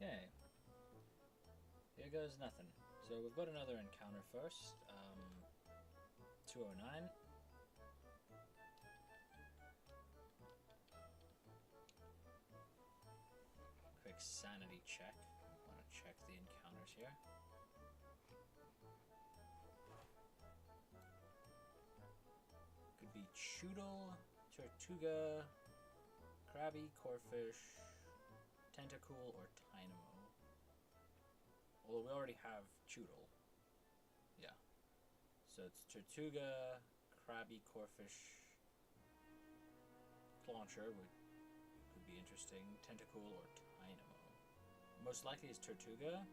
Okay. Here goes nothing. So we've got another encounter first. 209. Quick sanity check. Want to check the encounters here. Could be Choodle, Tortuga, Krabby, Corfish, Tentacool, or Tynamo. Although we already have Choodle. Yeah. So it's Tortuga, Krabby, Corfish, Clauncher could be interesting, Tentacool, or Tynamo. Most likely is Tortuga.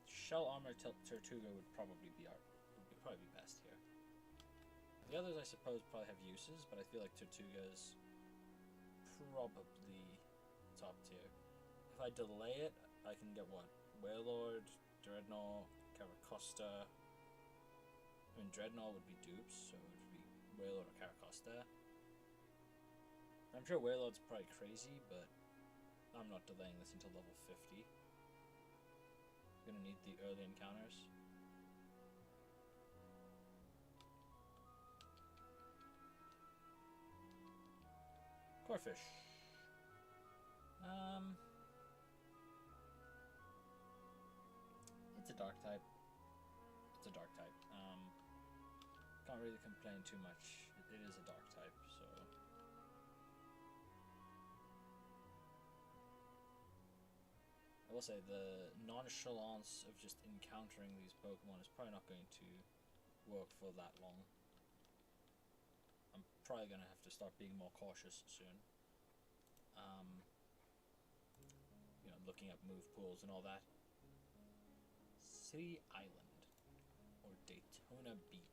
Shell Armor Tortuga would probably be best here. The others, I suppose, probably have uses, but I feel like Tortuga is probably top tier. If I delay it, I can get what? Wailord, Dreadnought, Caracosta. I mean, Dreadnought would be dupes, so it would be Wailord or Caracosta. I'm sure Wailord's probably crazy, but I'm not delaying this until level 50. Gonna need the early encounters. Corfish. It's a dark type. It's a dark type. Can't really complain too much. It is a dark type, so. I will say the nonchalance of just encountering these Pokemon is probably not going to work for that long. I'm probably going to have to start being more cautious soon. You know, looking up move pools and all that. City Island or Daytona Beach.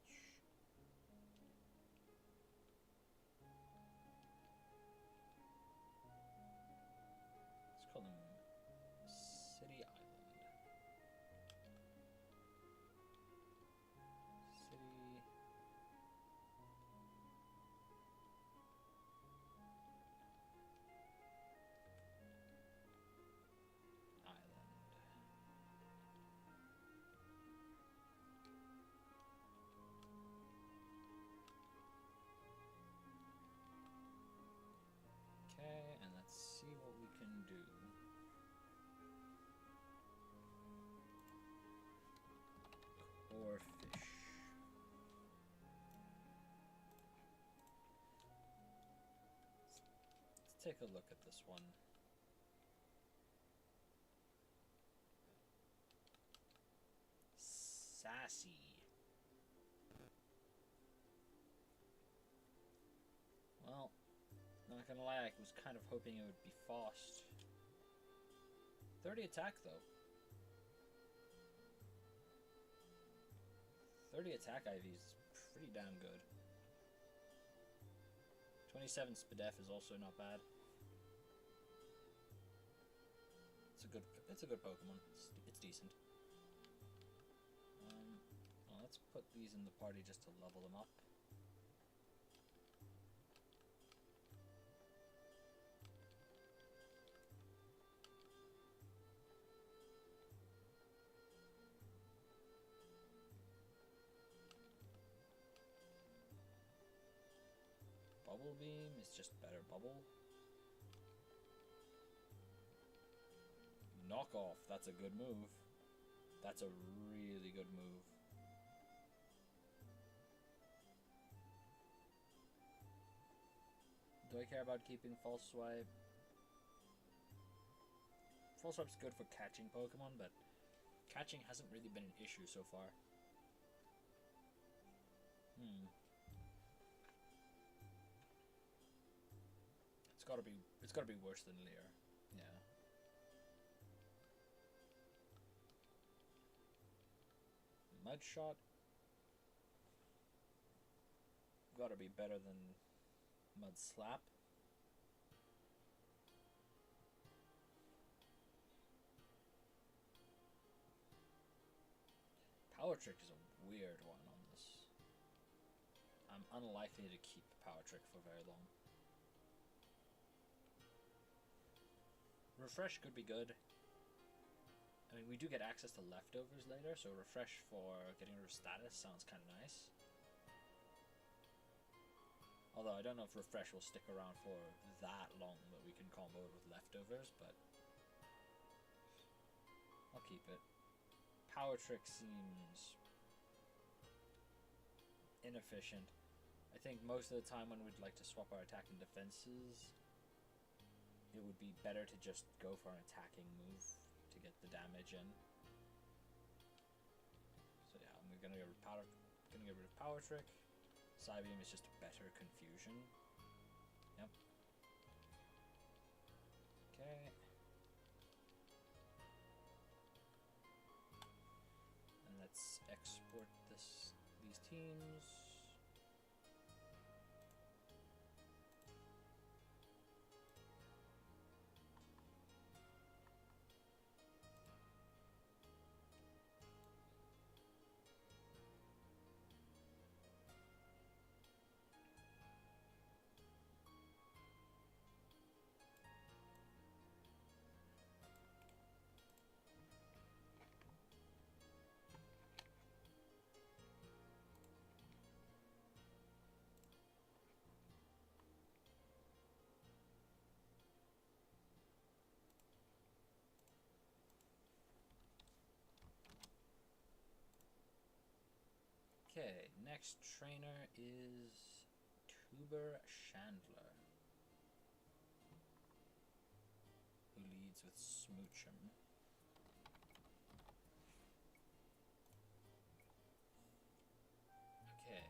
Let's call them City Island. City Island. Okay, and let's see what we can do. Or fish. Let's take a look at this one. Sassy. Well, not gonna lie, I was kind of hoping it would be fast. 30 attack though. 30 attack IV is pretty damn good. 27 Spadef is also not bad. It's a good Pokemon. It's decent. Well, let's put these in the party just to level them up. Bubble Beam is just better bubble. Knock Off, that's a good move. That's a really good move. Do I care about keeping False Swipe? False Swipe's good for catching Pokemon, but catching hasn't really been an issue so far. It's gotta be worse than Leer. Yeah. Mud Shot. Gotta be better than Mud Slap. Power Trick is a weird one on this. I'm unlikely to keep Power Trick for very long. refresh could be good. I mean, we do get access to leftovers later, so refresh for getting rid of status sounds kind of nice. Although I don't know if refresh will stick around for that long that we can combo it with leftovers, but I'll keep it. Power trick seems inefficient. I think most of the time when we'd like to swap our attack and defenses, it would be better to just go for an attacking move to get the damage in. So yeah, I'm gonna get rid of power trick. Psybeam is just better confusion. Yep. Okay. And let's export these teams. Okay, next trainer is Tuber Chandler, who leads with Smoochum. Okay.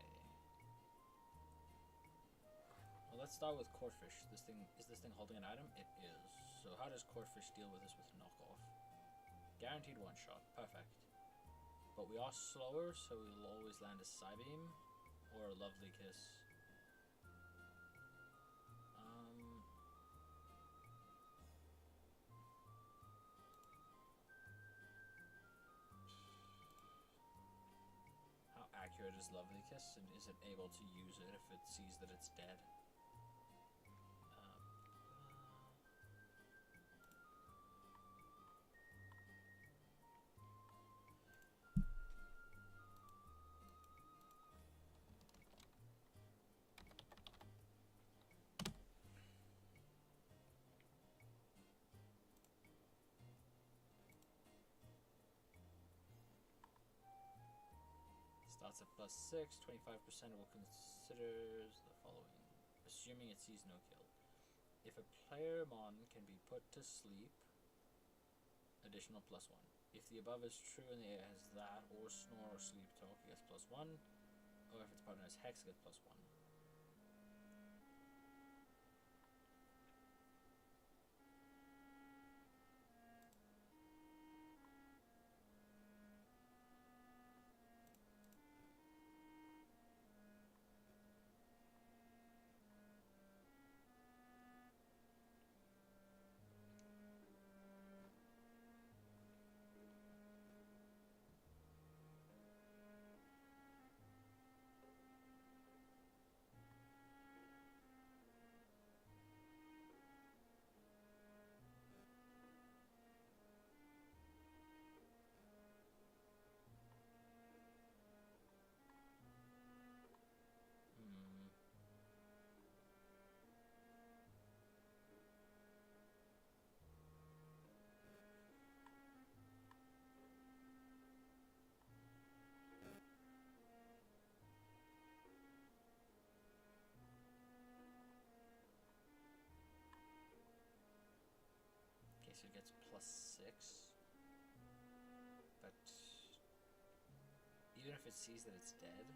Well, let's start with Corphish. Is this thing holding an item? It is. So how does Corphish deal with this with knockoff? Guaranteed one shot. Perfect. But we are slower, so we'll always land a Psybeam or a Lovely Kiss. How accurate is Lovely Kiss, and is it able to use it if it sees that it's dead? Starts at +6, 25% will considers the following, assuming it sees no kill. If a player mon can be put to sleep, additional +1. If the above is true and the AI has that, or snore or sleep talk, it gets +1. Or if its partner has hex, it gets +1. So it gets +6, but even if it sees that it's dead,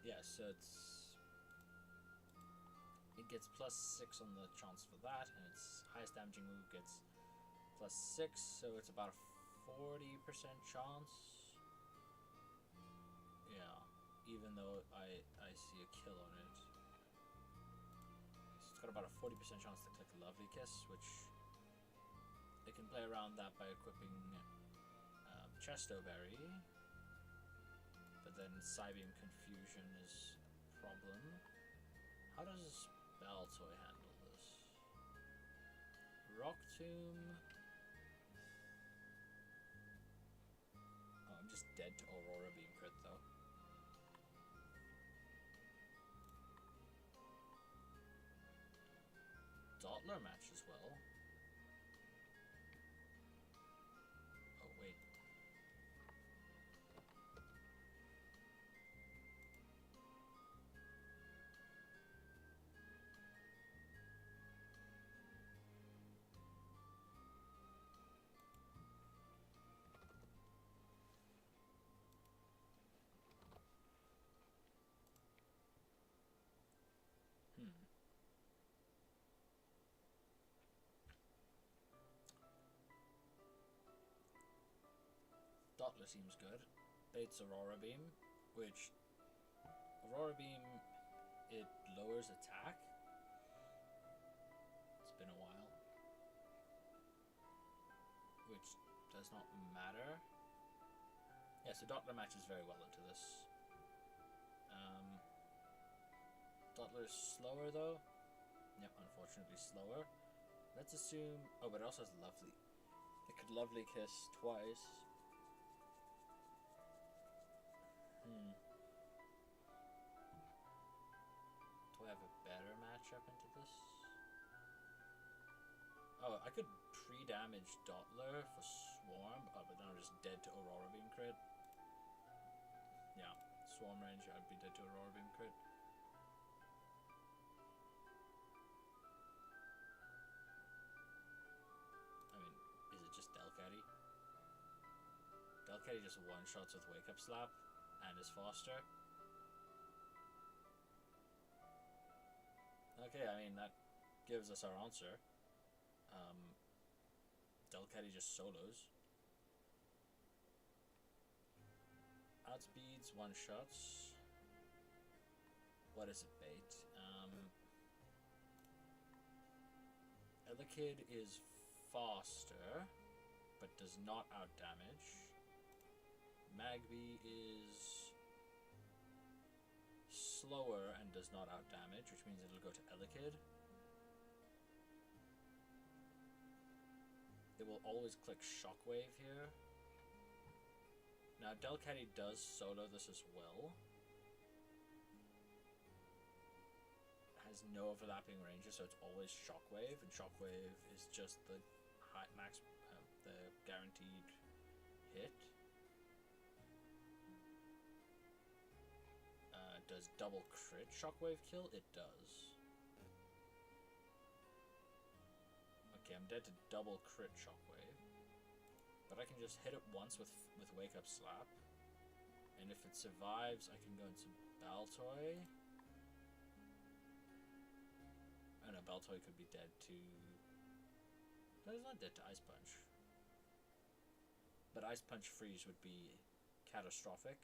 yeah, so it gets +6 on the chance for that, and its highest damaging move gets +6, so it's about a 40% chance. Yeah, even though I see a kill on it. So it's got about a 40% chance to click Lovely Kiss, which it can play around that by equipping Chesto Berry, but then Psybeam Confusion is a problem. How does Baltoy handle this? Rock Tomb. Oh, I'm just dead to Aurora Beam crit though. Dottler match as well. Oh wait. Dottler seems good. Bates Aurora Beam, which Aurora Beam, it lowers attack. It's been a while. Which does not matter. Yeah, so Dottler matches very well into this. Dottler's slower though. Yep, unfortunately slower. Let's assume... Oh, but it also has Lovely. It could Lovely Kiss twice. Do I have a better matchup into this? Oh, I could pre-damage Dottler for Swarm. Oh, but then I'm just dead to Aurora Beam crit. Yeah, Swarm range, I'd be dead to Aurora Beam crit. I mean, is it just Delcatty? Delcatty just one-shots with Wake Up Slap and is faster. Okay, I mean, that gives us our answer. Delcatty just solos. Outspeeds, one-shots. What is it, bait? Elekid is faster, but does not out-damage. Magby is slower and does not out-damage, which means it'll go to Elekid. It will always click Shockwave here. Now, Delcatty does solo this as well. Has no overlapping ranges, so it's always Shockwave, and Shockwave is just the high max, the guaranteed hit. Does double crit Shockwave kill? It does. Okay, I'm dead to double crit Shockwave, but I can just hit it once with Wake Up Slap, and if it survives, I can go into Baltoy. Oh no, Baltoy could be dead to... No, it's not dead to Ice Punch. But Ice Punch Freeze would be catastrophic.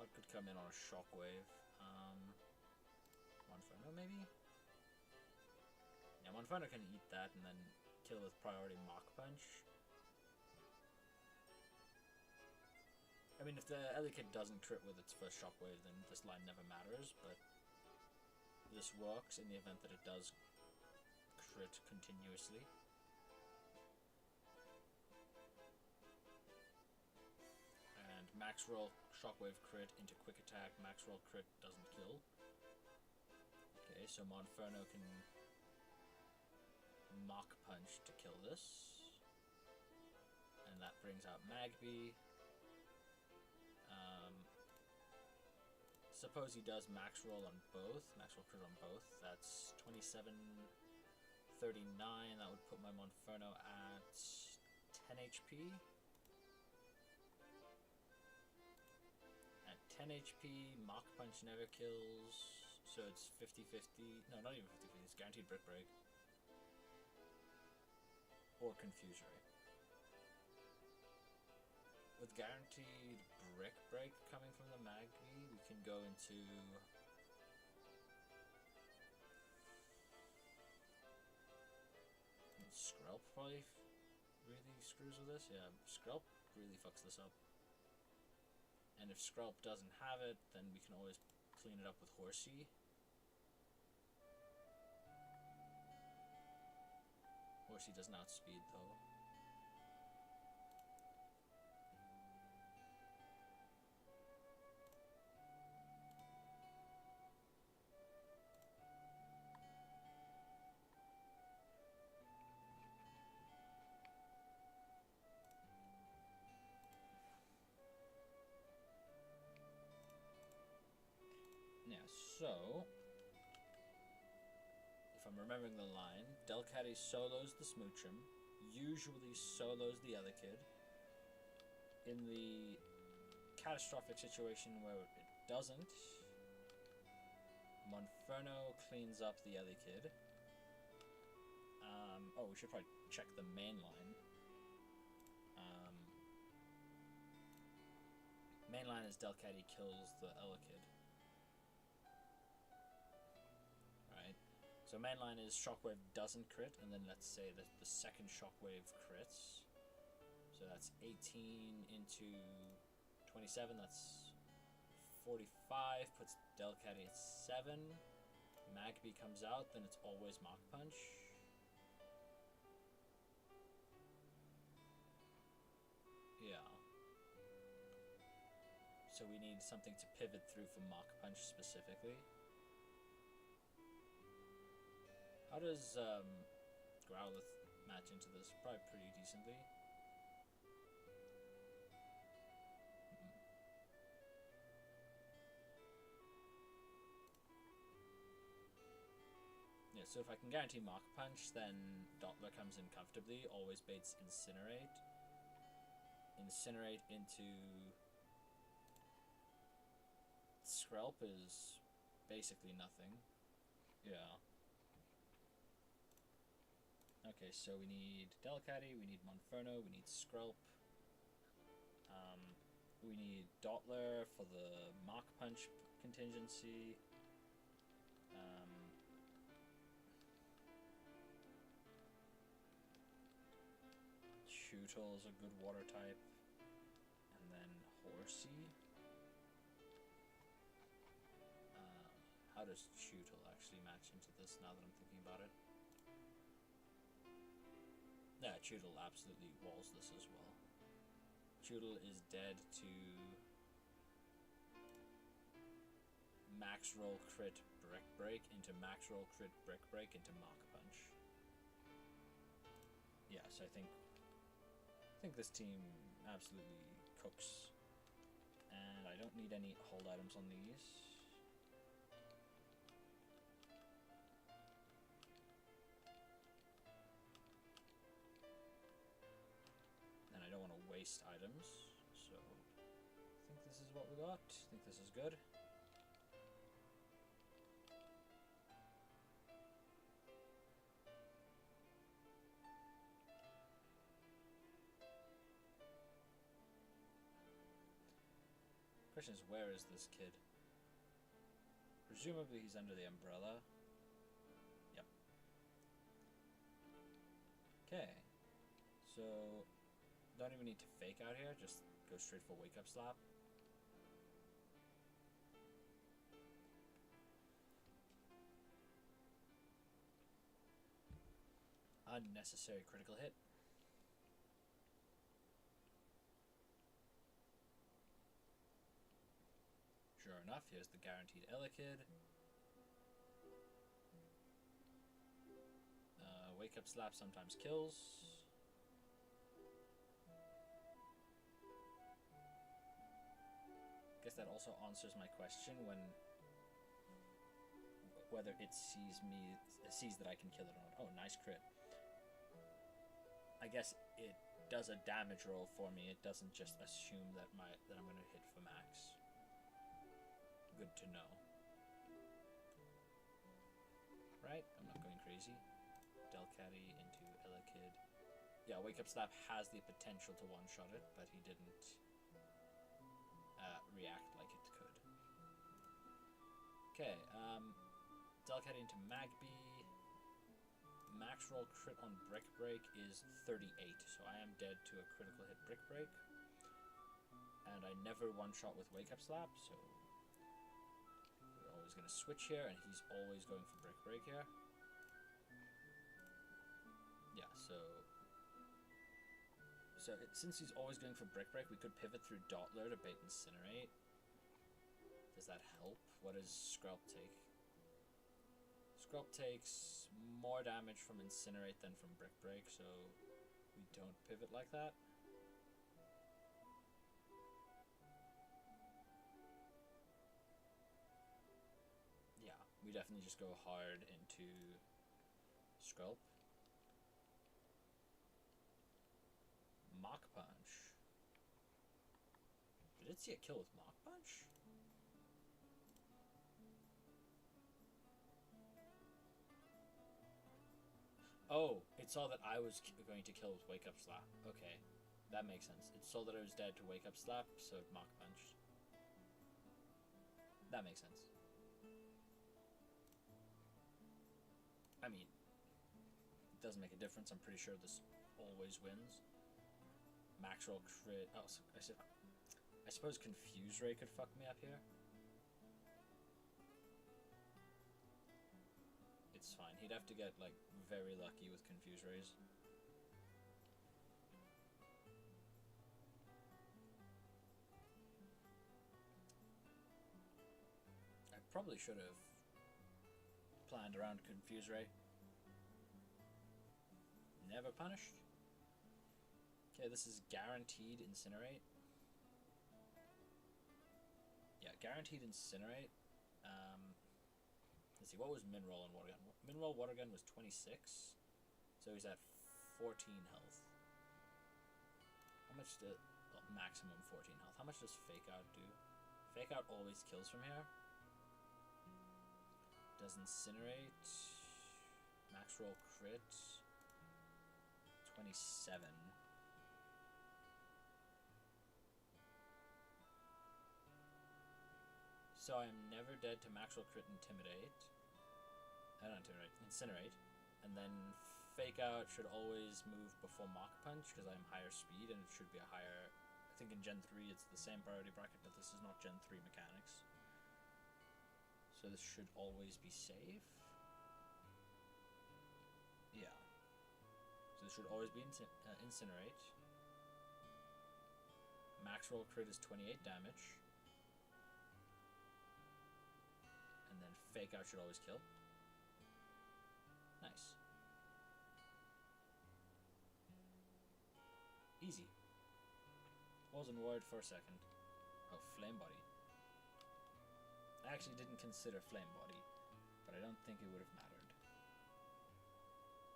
What could come in on a Shockwave? Monferno maybe? Yeah, Monferno can eat that and then kill with priority Mach Punch. I mean, if the Elekid doesn't crit with its first Shockwave, then this line never matters, but this works in the event that it does crit continuously. And max roll Shockwave crit into quick attack, max roll crit doesn't kill. Okay, so Monferno can Mach Punch to kill this. and that brings out Magby. Suppose he does max roll on both, max roll crit on both. That's 2739. That would put my Monferno at 10 HP. At 10 HP, Mach Punch never kills, so it's 50-50. No, not even 50-50. It's guaranteed Brick Break or Confuse Ray. With guaranteed Brick Break coming from the Magby, we can go into Skrelp probably really screws with this. Yeah, Skrelp really fucks this up. And if Skrelp doesn't have it, then we can always clean it up with Horsey. Horsey doesn't outspeed though. Yeah, so if I'm remembering the line, Delcatty solos the Smoochum, usually solos the other kid. In the catastrophic situation where it doesn't, Monferno cleans up the other kid. Oh, we should probably check the main line. Main line is Delcatty kills the Ella kid. So mainline is Shockwave doesn't crit, and then let's say that the second Shockwave crits. So that's 18 into 27, that's 45, puts Delcatty at 7. Magby comes out, then it's always Mach Punch. Yeah. So we need something to pivot through for Mach Punch specifically. How does Growlithe match into this? Probably pretty decently. Yeah, so if I can guarantee Mach Punch, then Dottler comes in comfortably, always baits Incinerate. Incinerate into Skrelp is basically nothing. Yeah. Okay, so we need Delcatty, we need Monferno, we need Skrelp. We need Dottler for the Mach Punch contingency. Chewtle is a good water type. And then Horsey. How does Chewtle actually match into this now that I'm thinking about it? Yeah, Chewtle absolutely walls this as well. Chewtle is dead to max roll crit Brick Break into max roll crit Brick Break into Mach Punch. Yeah, so I think this team absolutely cooks. And I don't need any hold items on these. Waste items, so I think this is what we got. I think this is good. Question is, where is this kid? Presumably he's under the umbrella. Yep. Okay, so don't even need to fake out here, just go straight for Wake Up Slap. Unnecessary critical hit. Sure enough, here's the guaranteed Elekid. Wake Up Slap sometimes kills. guess that also answers my question when whether it sees that I can kill it or not. Oh, nice crit. I guess it does a damage roll for me. It doesn't just assume that I'm gonna hit for max. Good to know. Right? I'm not going crazy. Delcatty into Elekid. Yeah, Wake Up Slap has the potential to one-shot it, but he didn't react like it could. Okay, Delcatty into Magby. Max roll crit on Brick Break is 38, so I am dead to a critical hit Brick Break. And I never one-shot with Wake Up Slap, so we're always going to switch here, and he's always going for Brick Break here. Yeah, since he's always going for Brick Break, we could pivot through Dottler to bait Incinerate. Does that help? What does Skrelp take? Skrelp takes more damage from Incinerate than from Brick Break, so we don't pivot like that. Yeah, we definitely just go hard into Skrelp. Mach Punch. Did it see a kill with Mach Punch? Oh, it saw that I was going to kill with Wake Up Slap. Okay, that makes sense. It saw that I was dead to Wake Up Slap, so it Mach Punch. That makes sense. I mean, it doesn't make a difference. I'm pretty sure this always wins. Max roll crit. Oh, I suppose Confuse Ray could fuck me up here. It's fine. He'd have to get like very lucky with Confuse Rays. I probably should have planned around Confuse Ray. Never punished. Okay, this is guaranteed Incinerate. Yeah, guaranteed Incinerate. Let's see, what was Minroll and Water Gun? Minroll Water Gun was 26, so he's at 14 health. How much does maximum 14 health? How much does Fake Out do? Fake Out always kills from here. Does Incinerate. Max roll crit. 27. So I'm never dead to Max roll crit Intimidate. Not Intimidate, Incinerate. And then Fake Out should always move before Mach Punch because I'm higher speed and it should be a higher. I think in Gen 3 it's the same priority bracket, but this is not Gen 3 mechanics. So this should always be safe. Yeah. So this should always be Incinerate. Max roll crit is 28 damage. And then Fake Out should always kill. Nice. Easy. Wasn't worried for a second. Oh, Flame Body. I actually didn't consider Flame Body, but I don't think it would have mattered.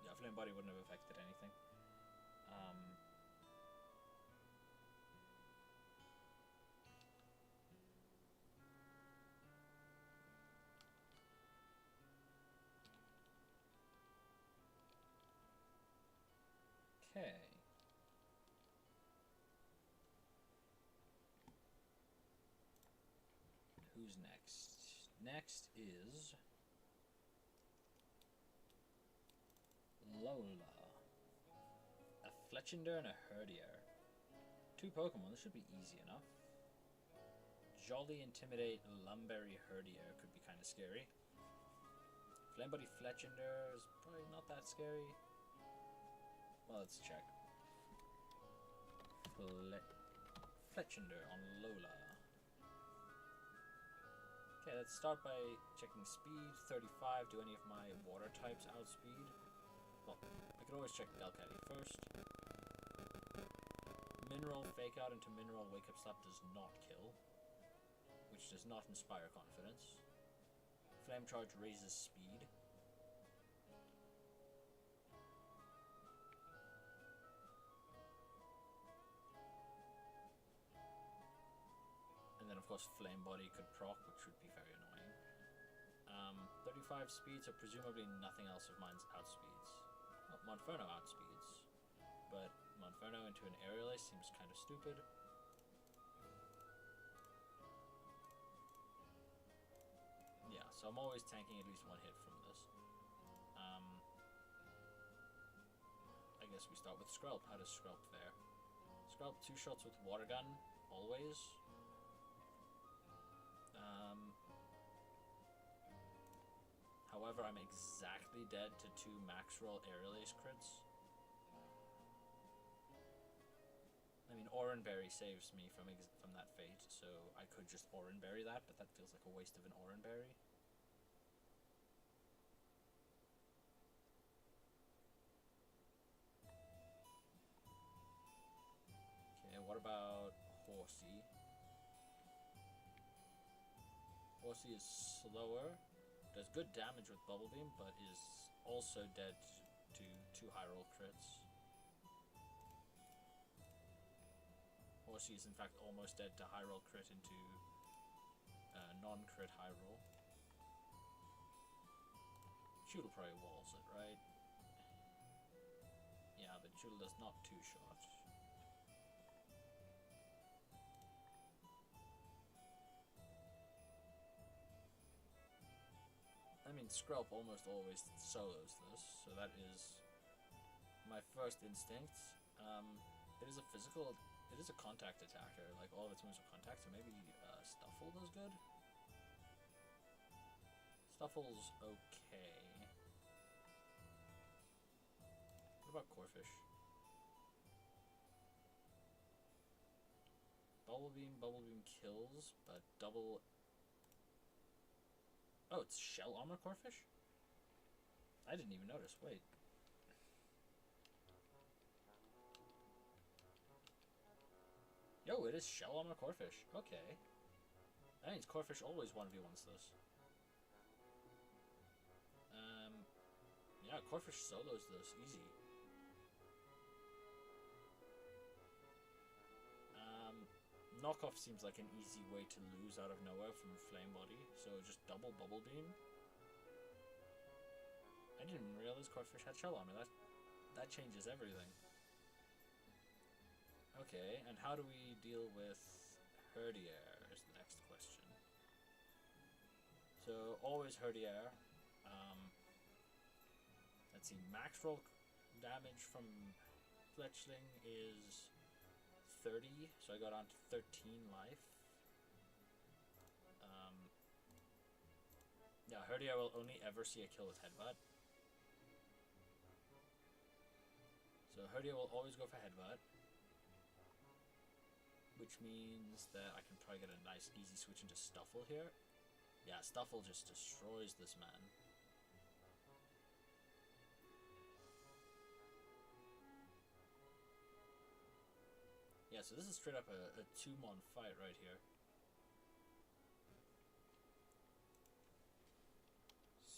Yeah, Flame Body wouldn't have affected anything. Okay. Who's next? Next is Lola. A Fletchinder and a Herdier. 2 Pokemon, this should be easy enough. Jolly Intimidate Lumberry Herdier could be kind of scary. Flame Body Fletchinder is probably not that scary. Well, let's check. Fletchinder on Lola. Okay, let's start by checking speed. 35. Do any of my water types outspeed? Well, I could always check Delcatty first. Mineral Fake Out into Mineral Wake Up Slap does not kill. which does not inspire confidence. Flame Charge raises speed. And then of course Flame Body could proc, which would be very annoying. 35 speed, so presumably nothing else of mine's outspeeds. Well, Monferno outspeeds, but Monferno into an Aerial Ace seems kind of stupid. Yeah, so I'm always tanking at least one hit from this. I guess we start with Skrelp. How does Skrelp fare? Skrelp 2 shots with Water Gun, always. However, I'm exactly dead to 2 max roll Aerial Ace crits. I mean, Oranberry saves me from that fate, so I could just Oranberry that, but that feels like a waste of an Oranberry. Okay, what about Horsey? Horsey is slower. Does good damage with Bubble Beam, but is also dead to 2 high roll crits. Horsey is in fact almost dead to high roll crit into non-crit high roll. Choodle probably walls it, right? Yeah, but Choodle does not 2-shot. I mean, Skrelp almost always solos this, so that is my first instinct. It is a physical, it is a contact attacker, like all of its moves are contact, so maybe Stuffle does good? Stuffle's okay. What about Corphish? Bubble Beam kills, but double... Oh, it's Shell Armor Corphish? I didn't even notice, wait. Yo, it is Shell Armor Corphish, okay. That means Corphish always 1v1s this. Yeah, Corphish solos this, easy. Knockoff seems like an easy way to lose out of nowhere from Flame Body, so just double Bubble Beam. I didn't realize Corphish had Shell Armor, that changes everything. Okay, and how do we deal with Herdier is the next question. So, always Herdier. Let's see, max roll damage from Fletchling is 30, so I got on to 13 life. Yeah, Herdier will only ever see a kill with Headbutt. So Herdier will always go for Headbutt, which means that I can probably get a nice easy switch into Stuffle here. Yeah, Stuffle just destroys this man. Yeah, so this is straight up a 2-mon fight right here.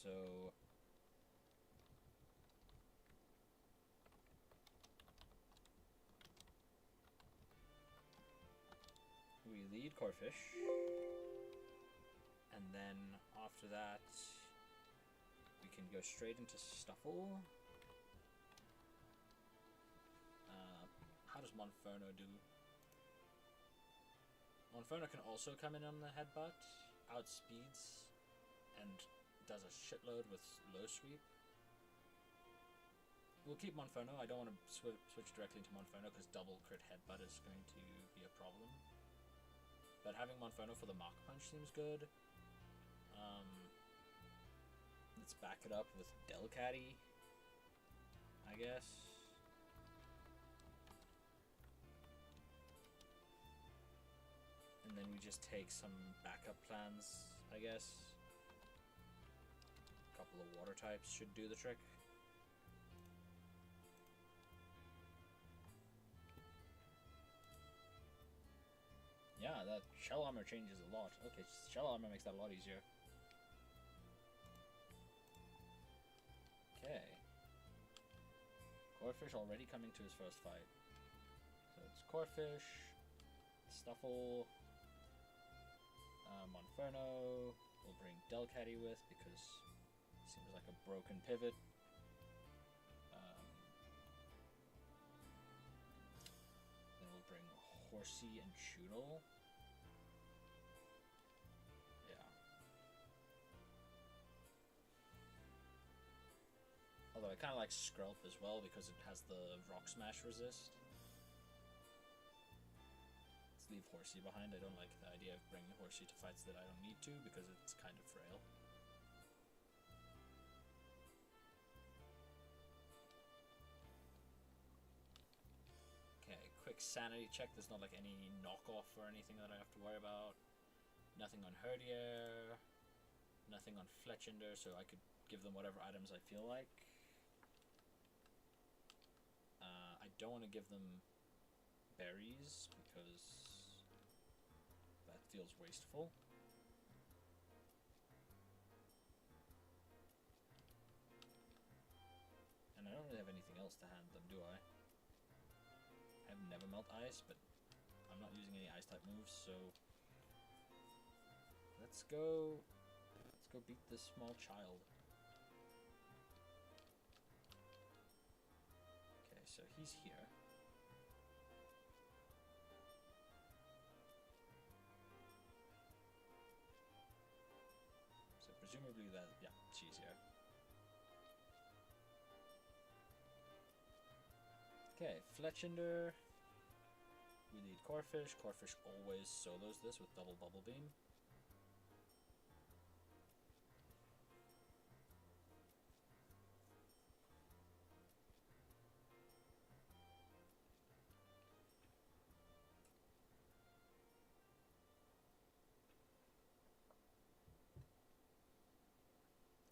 So... we lead Corphish. And then after that, we can go straight into Stuffle. How does Monferno do? Monferno can also come in on the Headbutt, outspeeds, and does a shitload with low sweep. We'll keep Monferno. I don't want to switch directly into Monferno because double crit Headbutt is going to be a problem. But having Monferno for the Mach Punch seems good. Let's back it up with Delcatty, I guess. And then we just take some backup plans, I guess. A couple of water types should do the trick. Yeah, that shell armor changes a lot. Okay, shell armor makes that a lot easier. Okay. Corfish already coming to his first fight. So it's Corfish, Stuffle, Monferno. We'll bring Delcatty with because it seems like a broken pivot. Then we'll bring Horsey and Choodle. Yeah. Although I kind of like Skrelp as well because it has the Rock Smash resist. Let's leave Horsey behind. I don't like the idea of bringing Horsey to fights that I don't need to because it's kind of frail. Okay, quick sanity check. There's not like any knockoff or anything that I have to worry about. Nothing on Herdier. Nothing on Fletchender, so I could give them whatever items I feel like. I don't want to give them berries because that feels wasteful. And I don't really have anything else to hand them, do I? I have Never Melt Ice, but I'm not using any ice type moves, so let's go beat this small child. Okay, so he's here. So presumably that, yeah, she's here. Okay, Fletchender. We need Corfish. Corfish always solos this with double Bubble Beam.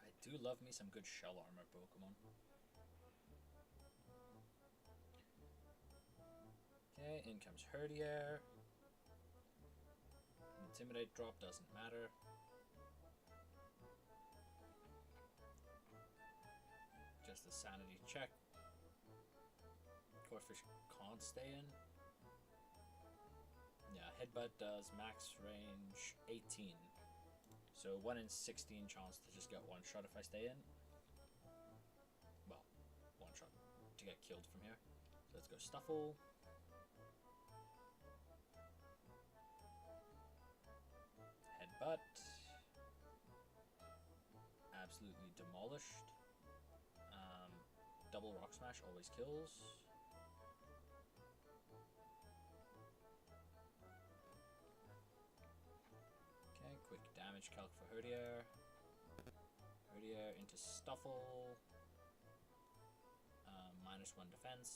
I do love me some good shell armor Pokemon. Okay, in comes Herdier. Intimidate drop doesn't matter. Just a sanity check. Corfish can't stay in. Yeah, Headbutt does max range 18. So 1 in 16 chance to just get one shot if I stay in. Well, one shot to get killed from here. So let's go Stuffle. Headbutt. Absolutely demolished. Double Rock Smash always kills. Okay, quick damage calc for Herdier. Herdier into Stuffle. -1 defense.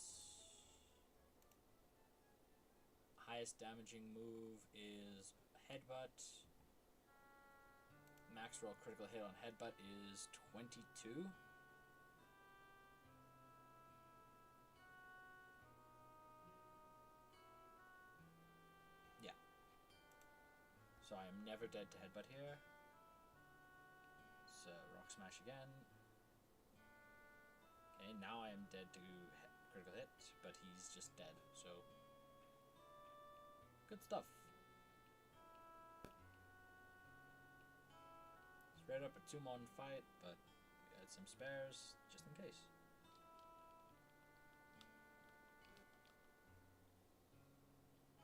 Highest damaging move is Headbutt. Max roll critical hit on Headbutt is 22. Yeah. So I am never dead to Headbutt here. So Rock Smash again. Okay, now I am dead to critical hit, but he's just dead, so good stuff. Straight up a 2-mon fight, but we had some spares just in case.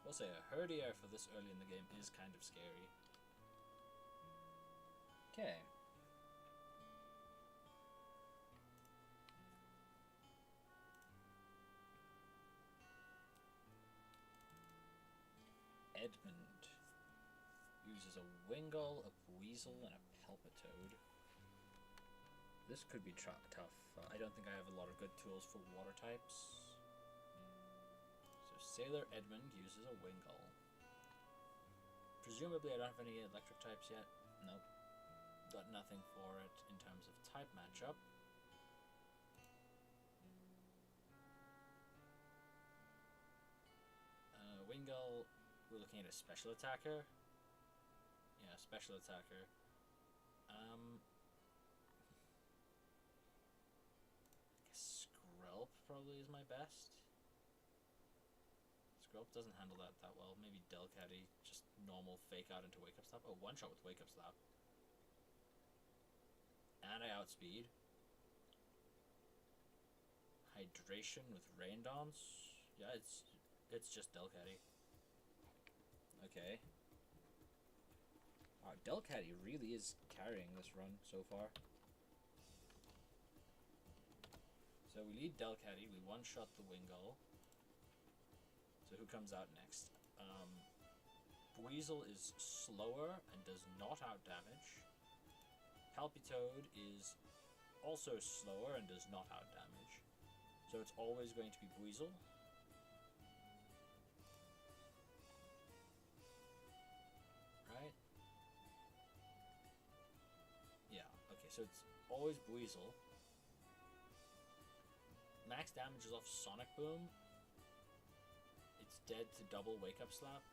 We'll say a Herdier for this early in the game is kind of scary. Okay. Edmund uses a Wingull, a Weasel, and a Palpitoad. This could be tough. I don't think I have a lot of good tools for water types. So Sailor Edmund uses a Wingull. Presumably I don't have any electric types yet. Nope. Got nothing for it in terms of type matchup. Wingull we're looking at a special attacker. Yeah, special attacker. I guess Skrelp probably is my best. Skrelp doesn't handle that well. Maybe Delcatty, just normal fake out into Wake Up Slap. Oh, one shot with Wake Up Slap. And I outspeed. Hydration with Rain Dance. Yeah, it's just Delcatty. Okay. Wow, Delcatty really is carrying this run so far. So we lead Delcatty, we one-shot the Wingull. So who comes out next? Weasel is slower and does not out-damage. Palpitoad is also slower and does not out-damage. So it's always going to be Weasel. Right? Yeah, okay, so it's always Weasel. Max damage is off Sonic Boom. It's dead to double Wake Up Slap.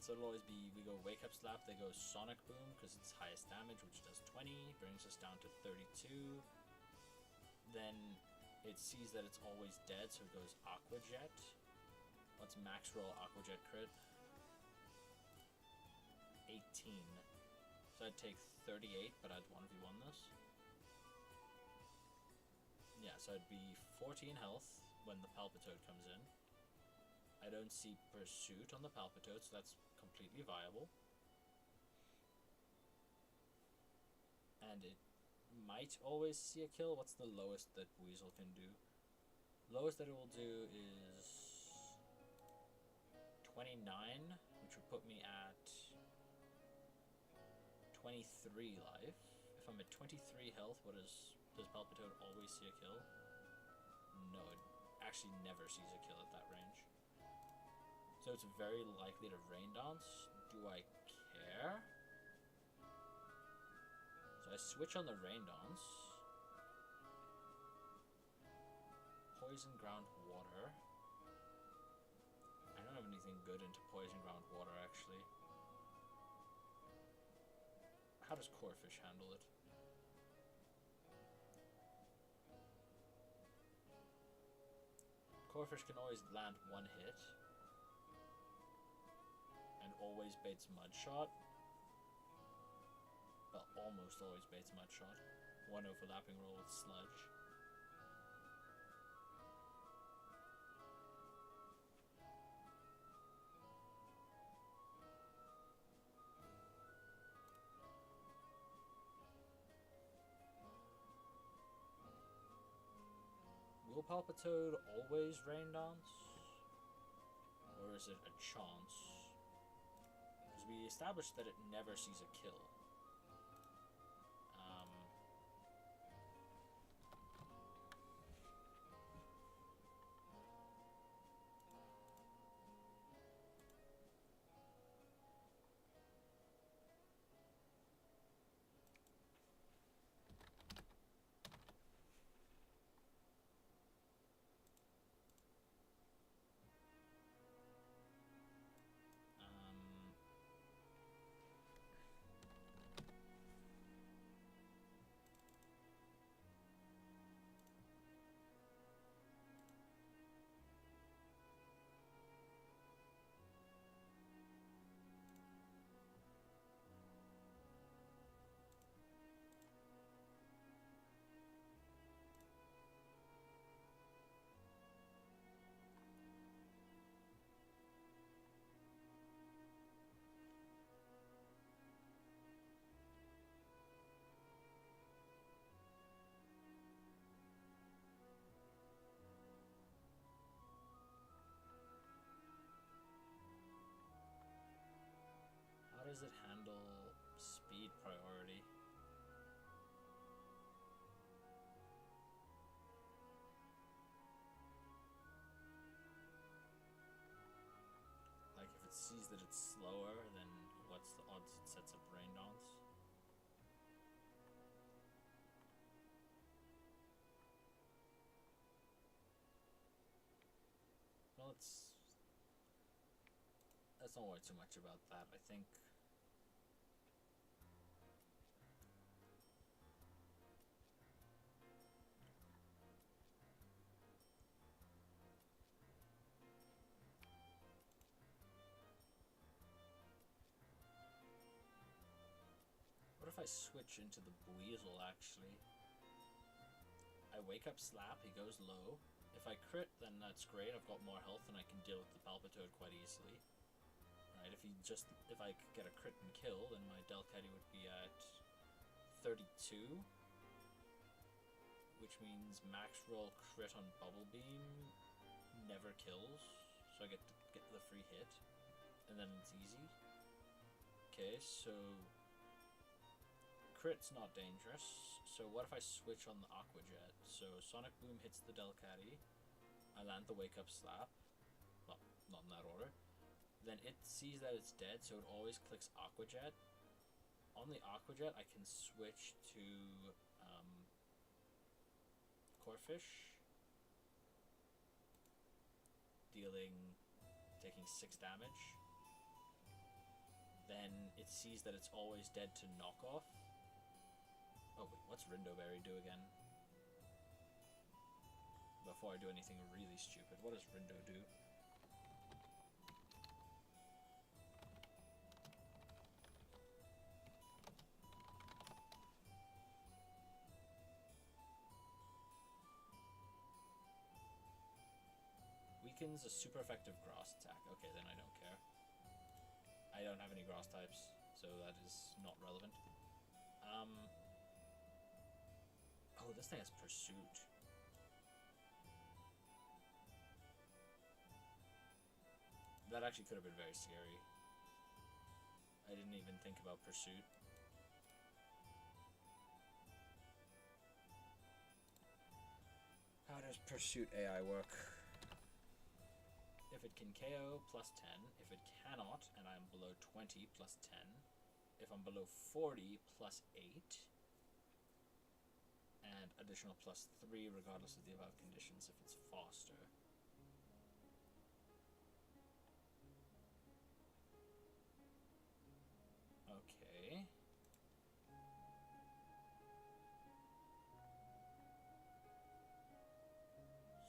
So it'll always be, we go Wake Up Slap, they go Sonic Boom, because it's highest damage, which does 20, brings us down to 32. Then it sees that it's always dead, so it goes Aqua Jet. Let's max roll Aqua Jet crit. 18. So I'd take 38, but I'd 1v1 this. Yeah, so I'd be 14 health when the Palpitoad comes in. I don't see Pursuit on the Palpitoad, so that's completely viable. And it might always see a kill. What's the lowest that Weasel can do? Lowest that it will do is 29, which would put me at 23 life. If I'm at 23 health, does Palpitoad always see a kill? No, it actually never sees a kill at that range. So it's very likely to Rain Dance. Do I care? So I switch on the Rain Dance. Poison Ground Water. I don't have anything good into Poison Ground Water, actually. How does Corphish handle it? Corphish can always land one hit. And always baits Mudshot. Well, almost always baits Mudshot. One overlapping roll with Sludge. Will Palpitoad always Rain Dance? Or is it a chance? Because we established that it never sees a kill. How does it handle speed priority? Like if it sees that it's slower, then what's the odds it sets up Rain Dance? Well, let's not worry too much about that. I think what if I switch into the Weasel, actually? I wake up Slap, he goes low. If I crit, then that's great, I've got more health and I can deal with the Palpitoad quite easily. Right, if I could get a crit and kill, then my Delcatty would be at 32. Which means max roll crit on Bubble Beam never kills. So I get to get the free hit. And then it's easy. Okay, so crit's not dangerous. So what if I switch on the Aqua Jet? So Sonic Boom hits the Delcatty. I land the Wake Up Slap. Well, not in that order. Then it sees that it's dead, so it always clicks Aqua Jet. On the Aqua Jet, I can switch to Corphish, taking 6 damage. Then it sees that it's always dead to knock off. Oh wait, what's Rindoberry do again? Before I do anything really stupid, what does Rindo do? Weakens a super effective grass attack. Okay, then I don't care. I don't have any grass types, so that is not relevant. Oh, this thing has Pursuit. That actually could have been very scary. I didn't even think about Pursuit. How does Pursuit AI work? If it can KO, plus 10. If it cannot, and I'm below 20, plus 10. If I'm below 40, plus 8. And additional plus 3 regardless of the above conditions if it's Foster. Okay.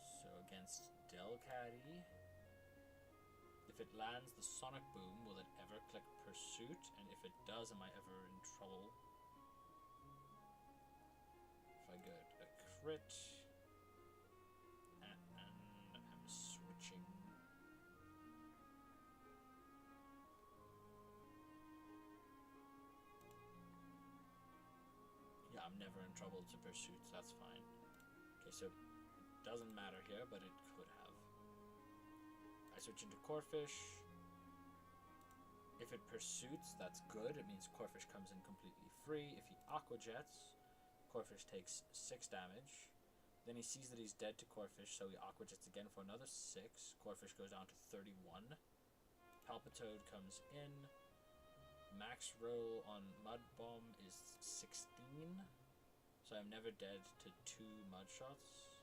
So against Delcatty, if it lands the Sonic Boom, will it ever click Pursuit? And if it does, am I ever in trouble? If I get a crit, and I'm switching. Yeah, I'm never in trouble to Pursuit, so that's fine. Okay, so it doesn't matter here, but it could have. I switch into Corphish. If it Pursuits, that's good. It means Corphish comes in completely free. If he Aqua Jets, Corphish takes 6 damage. Then he sees that he's dead to Corphish, so he Aqua Jets again for another 6. Corphish goes down to 31. Palpitoad comes in. Max roll on Mud Bomb is 16. So I'm never dead to 2 Mud Shots.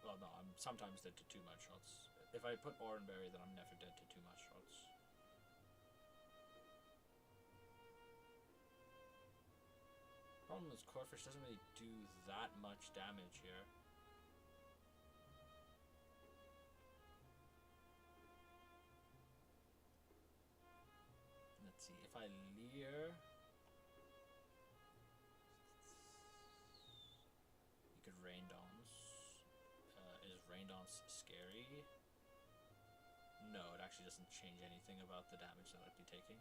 Well, no, I'm sometimes dead to 2 Mud Shots. If I put Oranberry, then I'm never dead to 2 Mud Shots. Problem is, Corphish doesn't really do that much damage here. Let's see, if I Leer... You could Rain Dance. Is Rain Dance scary? No, it actually doesn't change anything about the damage that I'd be taking.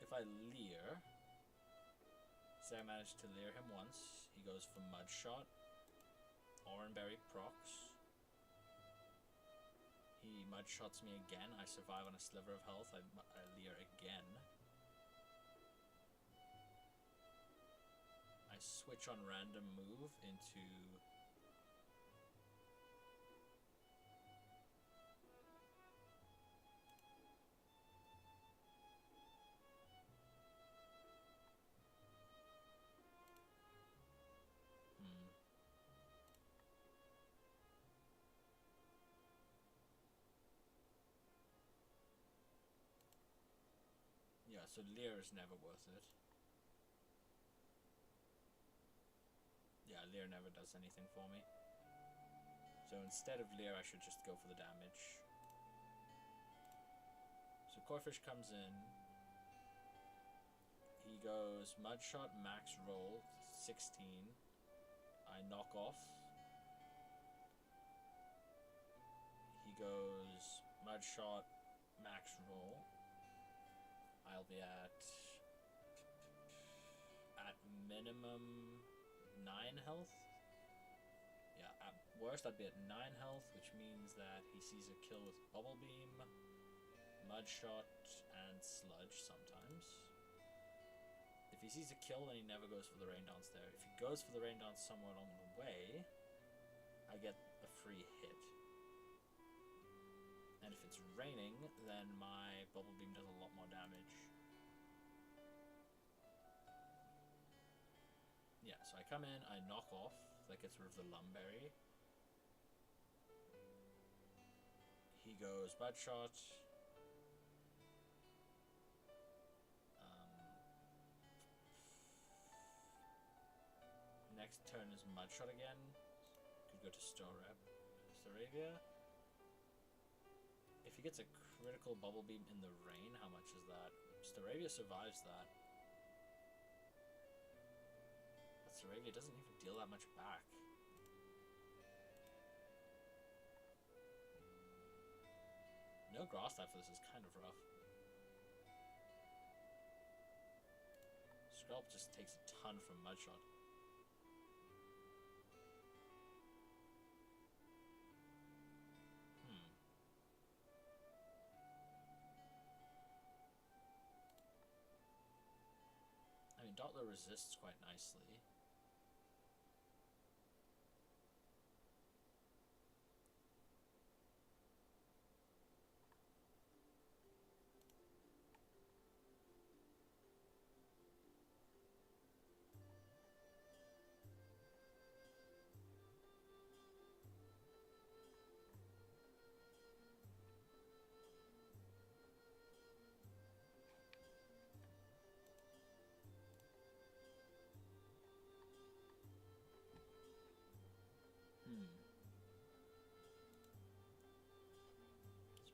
If I Leer, say I manage to Leer him once, he goes for Mud Shot, Oranberry procs, he Mud Shots me again, I survive on a sliver of health, I Leer again. I switch on random move into... so Leer is never worth it. Yeah, Leer never does anything for me. So instead of Leer, I should just go for the damage. So Corphish comes in. He goes Mud Shot, max roll, 16. I knock off. He goes Mud Shot, max roll. I'll be at minimum 9 health. Yeah, at worst I'd be at 9 health, which means that he sees a kill with Bubble Beam, Mud Shot, and Sludge sometimes. If he sees a kill, then he never goes for the Rain Dance there. If he goes for the Rain Dance somewhere along the way, I get a free hit. And if it's raining, then my Bubble Beam does a lot more damage. Yeah, so I come in, I knock off. That gets rid of the Lumberry. He goes Mud Shot. Next turn is Mud Shot again. Could go to Staravia. If he gets a critical Bubble Beam in the rain, how much is that? Staravia survives that. But Staravia doesn't even deal that much back. No grass type for this is kind of rough. Scalp just takes a ton from Mud Shot. I mean, Dottler resists quite nicely.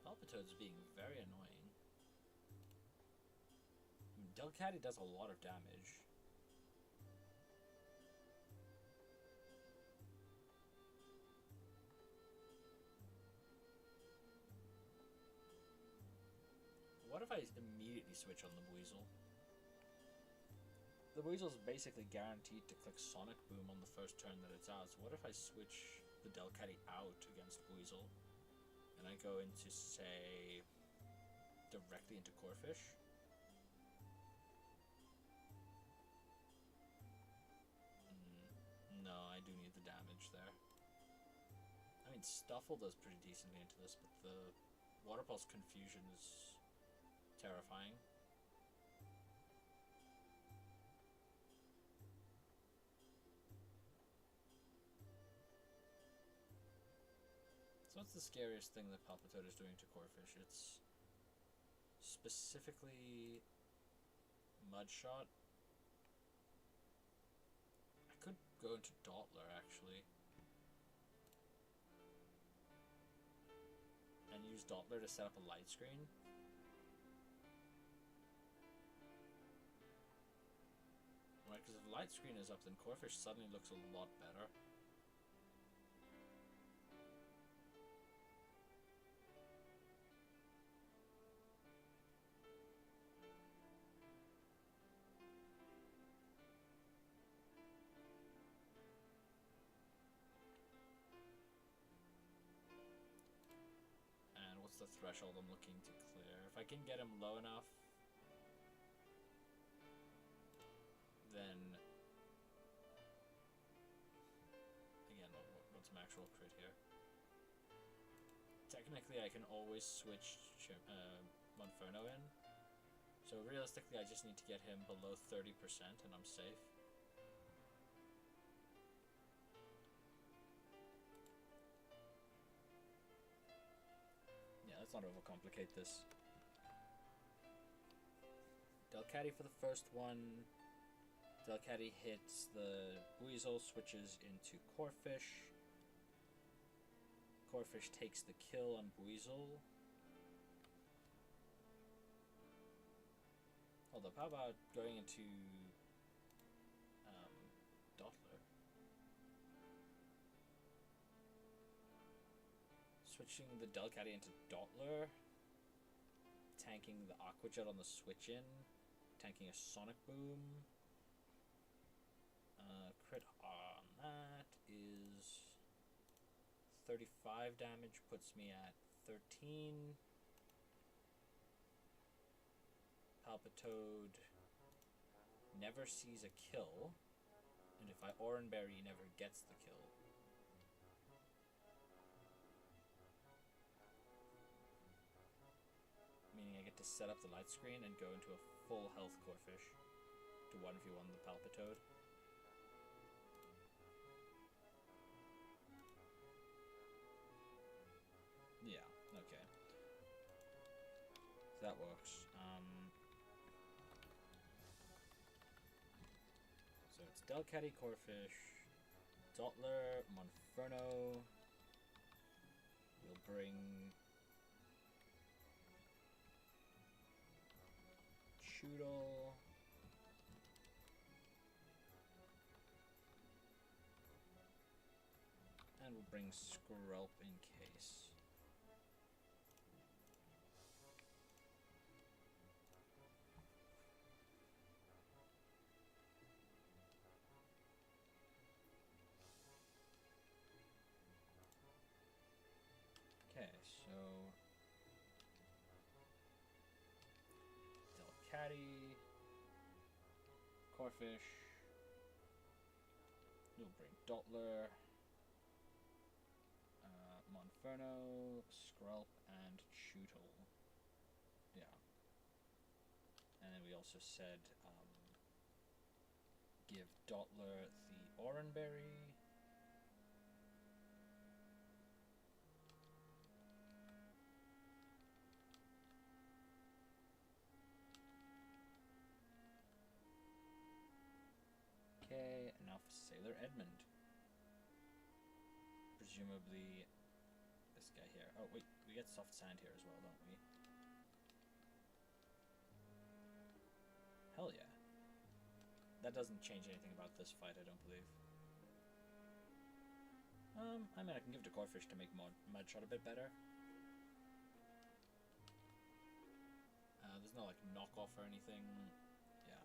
Palpitoad's being very annoying. I mean, Delcatty does a lot of damage. What if I immediately switch on the Buizel? The Buizel's basically guaranteed to click Sonic Boom on the first turn that it's out, so what if I switch the Delcatty out against Buizel? And I go into, say, directly into Corphish. No, I do need the damage there. I mean, Stuffle does pretty decently into this, but the Water Pulse Confusion is terrifying. So what's the scariest thing that Palpitoad is doing to Corphish? It's specifically Mud Shot. I could go into Dottler, actually. And use Dottler to set up a light screen. Right, because if light screen is up, then Corphish suddenly looks a lot better. The threshold I'm looking to clear. If I can get him low enough, then again, what's my actual crit here? Technically, I can always switch Monferno in. So realistically, I just need to get him below 30% and I'm safe. Let's not overcomplicate this. Delcatty for the first one. Delcatty hits the Weasel, switches into Corphish. Corphish takes the kill on Weasel. Although, how about going into Dottler? Switching the Delcatty into Dottler. Tanking the Aqua Jet on the switch in. Tanking a Sonic Boom. Crit on that is 35 damage, puts me at 13. Palpitoad never sees a kill, and if I Oranberry, he never gets the kill. Meaning I get to set up the light screen and go into a full health Corphish to 1v1 the Palpitoad. Yeah, okay. So that works. So it's Delcatty, Corphish, Dottler, Monferno. We'll bring Choodle. And we'll bring Skrelp in case. Okay, so Delcatty, Corphish, you'll bring Dottler, Monferno, Skrelp, and Choodle. Yeah. And then we also said give Dottler the Oranberry. Okay, and now for Sailor Edmund. Presumably this guy here. Oh wait, we get soft sand here as well, don't we? Hell yeah. That doesn't change anything about this fight, I don't believe. I mean, I can give it to Corphish to make Mudshot a bit better. There's no like knockoff or anything. Yeah.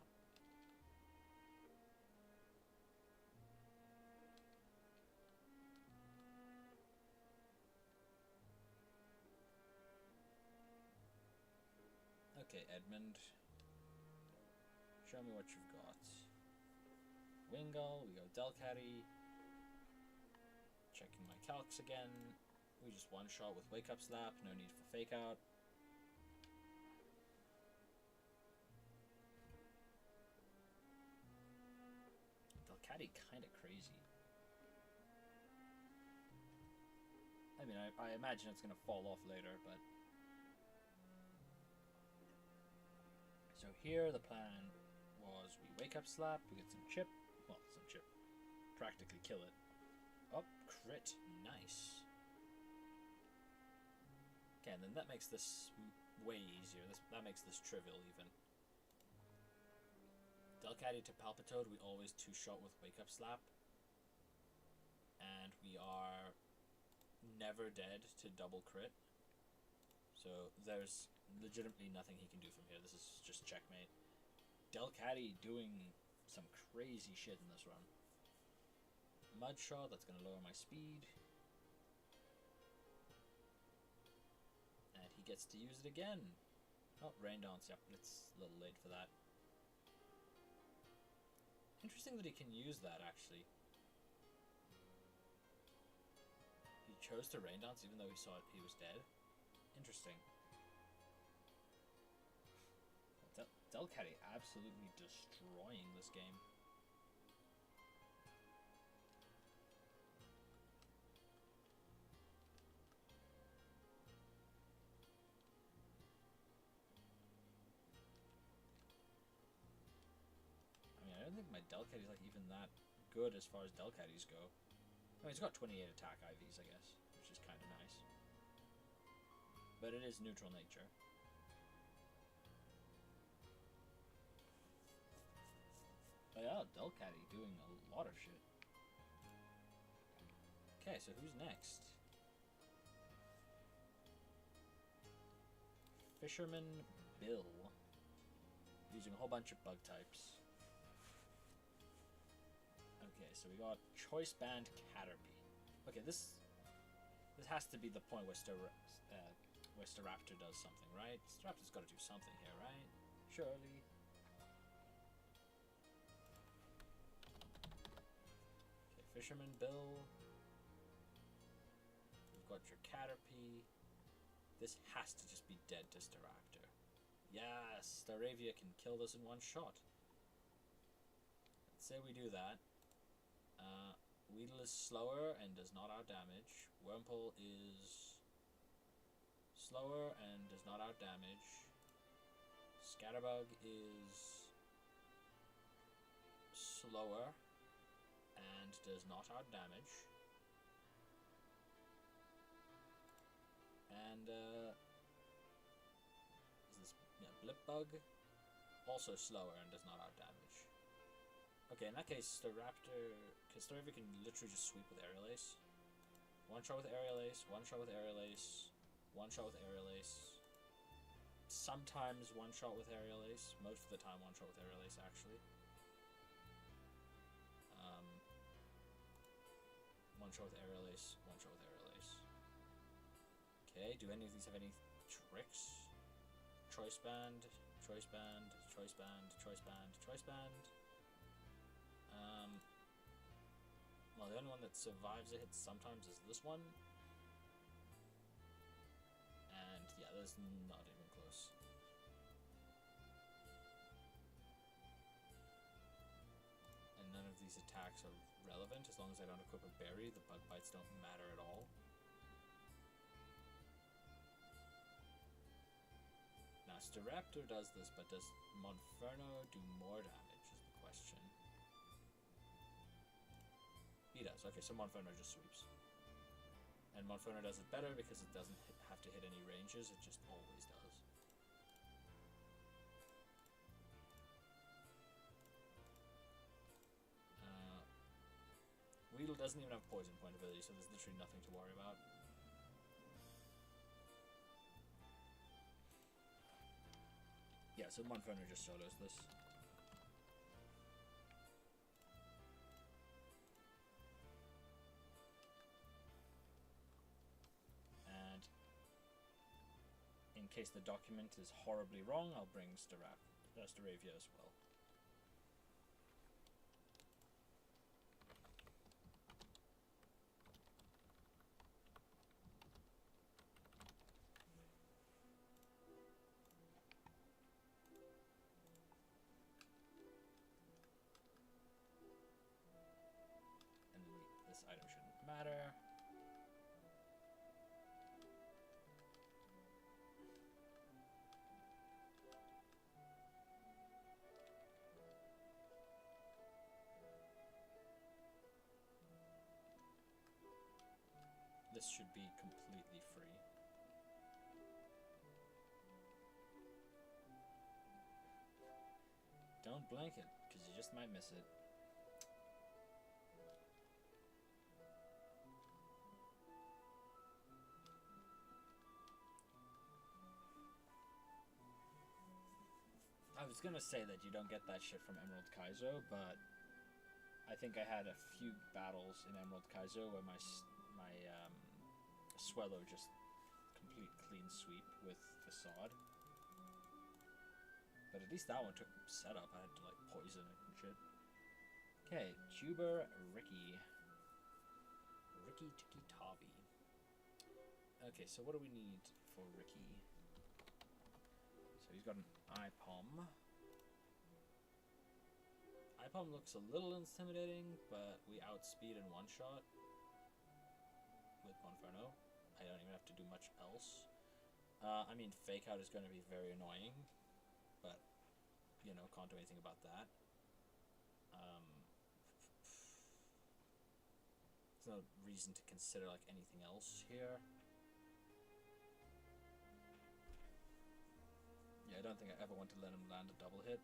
Okay, Edmund. Show me what you've got. Wingull, we go Delcatty. Checking my calcs again. We just one-shot with Wake Up Slap, no need for Fake Out. Delcatty kinda crazy. I mean, I imagine it's gonna fall off later, but... So here, the plan was we Wake Up Slap, we get some chip. Well, some chip. Practically kill it. Oh, crit. Nice. Okay, and then that makes this way easier. That makes this trivial, even. Delcatty to Palpitoad, we always two-shot with Wake Up Slap. And we are never dead to double crit. So there's legitimately nothing he can do from here. This is just checkmate. Delcatty doing some crazy shit in this run. Mudshot, that's going to lower my speed. And he gets to use it again. Oh, Rain Dance, yep, it's a little late for that. Interesting that he can use that, actually. He chose to Rain Dance even though he saw he was dead. Interesting. Delcatty absolutely destroying this game. my Delcatty's like even that good as far as Delcatties go. I mean, it's got 28 attack IVs, I guess, which is kind of nice. But it is neutral nature. But yeah, Delcatty doing a lot of shit. Okay, so who's next? Fisherman Bill. Using a whole bunch of bug types. Okay, so we got Choice Band Caterpie. Okay, this has to be the point where Staraptor does something, right? Staraptor's got to do something here, right? Surely. Okay, Fisherman Bill. We've got your Caterpie. This has to just be dead to Staraptor. Yes, Staravia can kill this in one shot. Let's say we do that. Weedle is slower and does not outdamage. Wurmple is slower and does not outdamage. Scatterbug is slower and does not outdamage. And is this Blipbug? Also slower and does not outdamage. Okay, in that case, Staravia can literally just sweep with Aerial Ace. One shot with Aerial Ace, one shot with Aerial Ace, one shot with Aerial Ace. Sometimes one shot with Aerial Ace. Most of the time one shot with Aerial Ace, actually. One shot with Aerial Ace, one shot with Aerial Ace. Okay, do any of these have any tricks? Choice Band, Choice Band, Choice Band, Choice Band, Choice Band. Well, the only one that survives a hit sometimes is this one. And yeah, that's not even close. And none of these attacks are relevant as long as I don't equip a berry. The bug bites don't matter at all. Now, Staraptor does this, but does Monferno do more damage is the question. He does. Okay, so Monferno just sweeps. And Monferno does it better because it doesn't have to hit any ranges, it just always does. Weedle doesn't even have poison point ability, so there's literally nothing to worry about. Yeah, so Monferno just solos this. And in case the document is horribly wrong, I'll bring Staravia as well. This item shouldn't matter. This should be completely free. Don't blank it, because you just might miss it. I was gonna say that you don't get that shit from Emerald Kaizo, but I think I had a few battles in Emerald Kaizo where my Swellow just complete clean sweep with Facade. But at least that one took setup. I had to like poison it and shit. Okay, Tuber Ricky. Ricky Tiki Tavi. Okay, so what do we need for Ricky? So he's got an IPOM. IPOM looks a little intimidating, but we outspeed in one shot with Monferno. I don't even have to do much else. I mean, Fake Out is going to be very annoying, but, you know, can't do anything about that. There's no reason to consider like anything else here. Yeah, I don't think I ever want to let him land a double hit.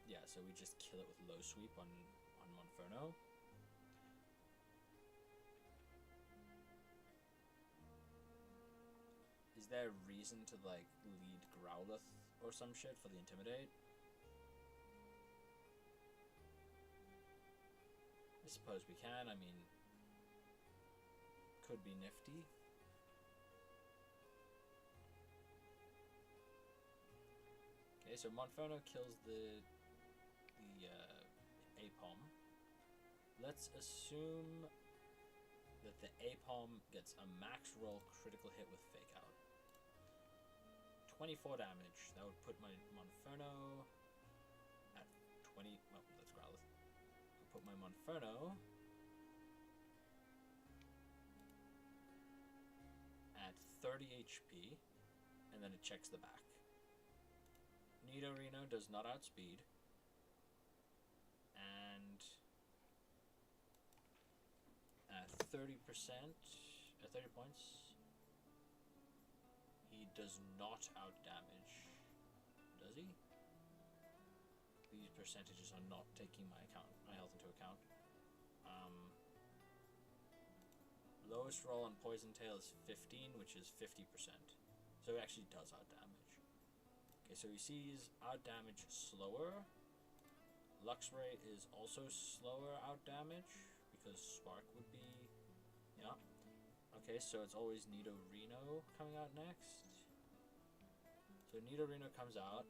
Yeah, so we just kill it with low sweep on Monferno. Is there a reason to like lead Growlithe or some shit for the Intimidate? I suppose we can. I mean, could be nifty. Okay, so Monferno kills the Apom. Let's assume that the Apom gets a max roll critical hit with Fake Out. 24 damage. That would put my Monferno at 20. Well, that's Growlithe. I'll put my Monferno at 30 HP, and then it checks the back. Nidorino does not outspeed, and at 30%, at 30 points, he does not outdamage, does he? These percentages are not taking my health into account. Lowest roll on Poison Tail is 15, which is 50%. So it actually does outdamage. Okay, so he sees outdamage slower. Luxray is also slower outdamage because Spark would be, yeah. Okay, so it's always Nidorino coming out next. So Nidorino comes out.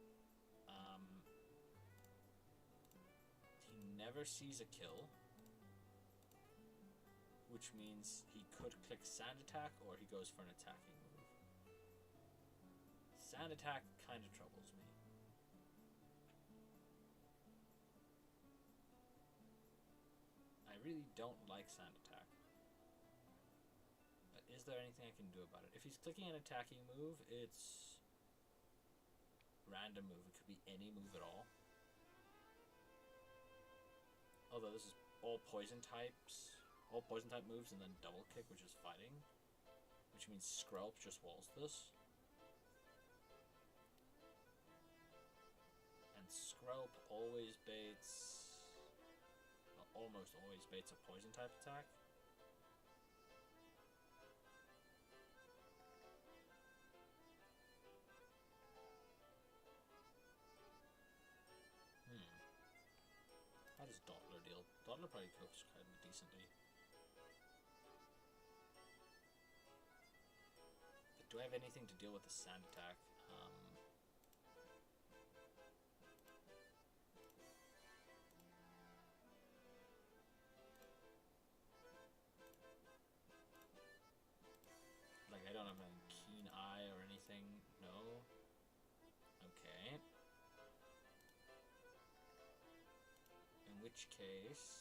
He never sees a kill, which means he could click Sand Attack or he goes for an attacking move. Sand Attack kind of troubles me. I really don't like Sand Attack. But is there anything I can do about it? If he's clicking an attacking move, it's random move. It could be any move at all. Although this is all poison types. All poison type moves and then double kick, which is fighting. Which means Skrelp just walls this. And Skrelp always baits... well, almost always baits a poison type attack. How does Dottler deal? Dottler probably cooks kind of decently. But do I have anything to deal with the Sand Attack? Like, I don't have a Keen Eye or anything. No. Okay. In which case...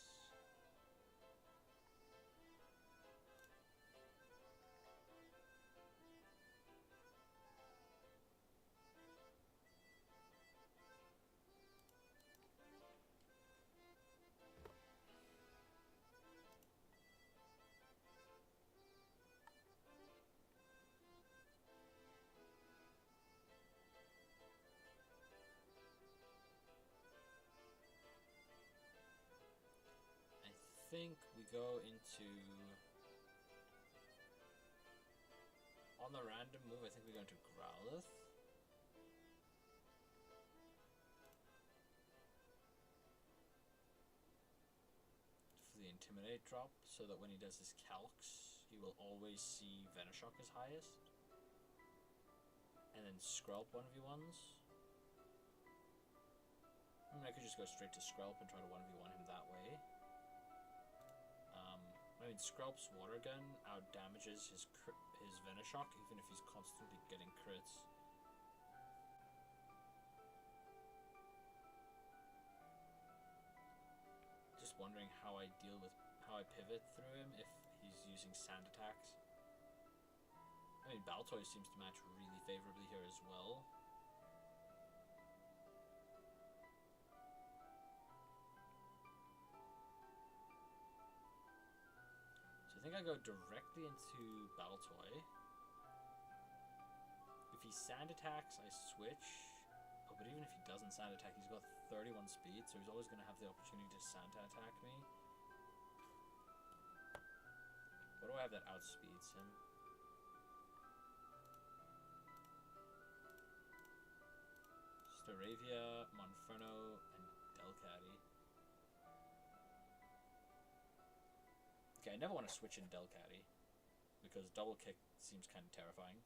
I think we go into... on the random move, I think we go into Growlithe. For the Intimidate drop, so that when he does his calcs, he will always see Venoshock as highest. And then Skrelp 1v1s. I mean, I could just go straight to Skrelp and try to 1v1 him that way. I mean, Skrelp's Water Gun out-damages his Venoshock, even if he's constantly getting crits. Just wondering how I pivot through him if he's using Sand Attacks. I mean, Baltoy seems to match really favorably here as well. think I go directly into Baltoy. If he sand attacks, I switch. Oh, but even if he doesn't sand attack, he's got 31 speed, so he's always going to have the opportunity to sand attack me. What do I have that outspeeds him? Staravia, Monferno, and Delcatty. Okay, I never want to switch in Delcatty, because double kick seems kind of terrifying.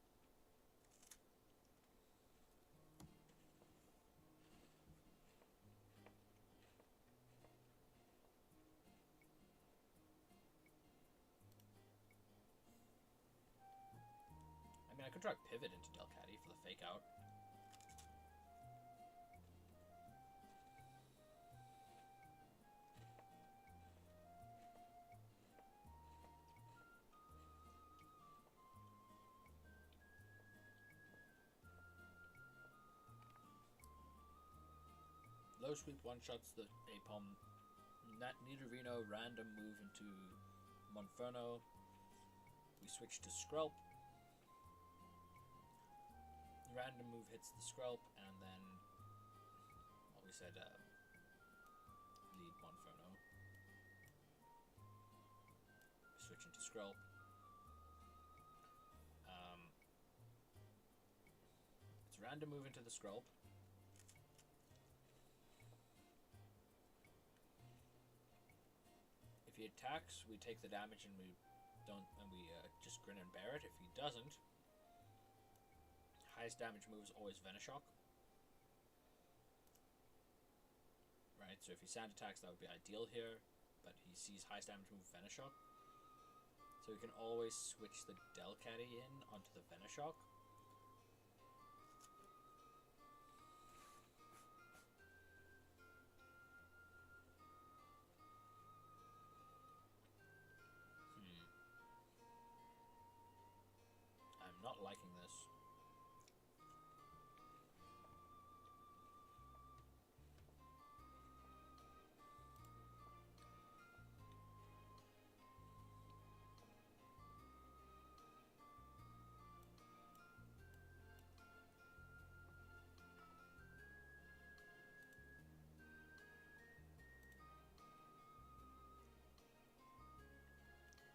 I mean, I could try pivot into Delcatty for the fake out. Low sweep one-shots the Apom. Nidorino random move into Monferno. We switch to Skrelp. Random move hits the Skrelp, and then, well, we said lead Monferno. Switch into Skrelp. It's random move into the Skrelp. If he attacks, we take the damage and we just grin and bear it. If he doesn't, highest damage move is always Venoshock. Right, so if he sand attacks, that would be ideal here, but he sees highest damage move Venoshock. So we can always switch the Delcatty in onto the Venoshock. I'm not liking this.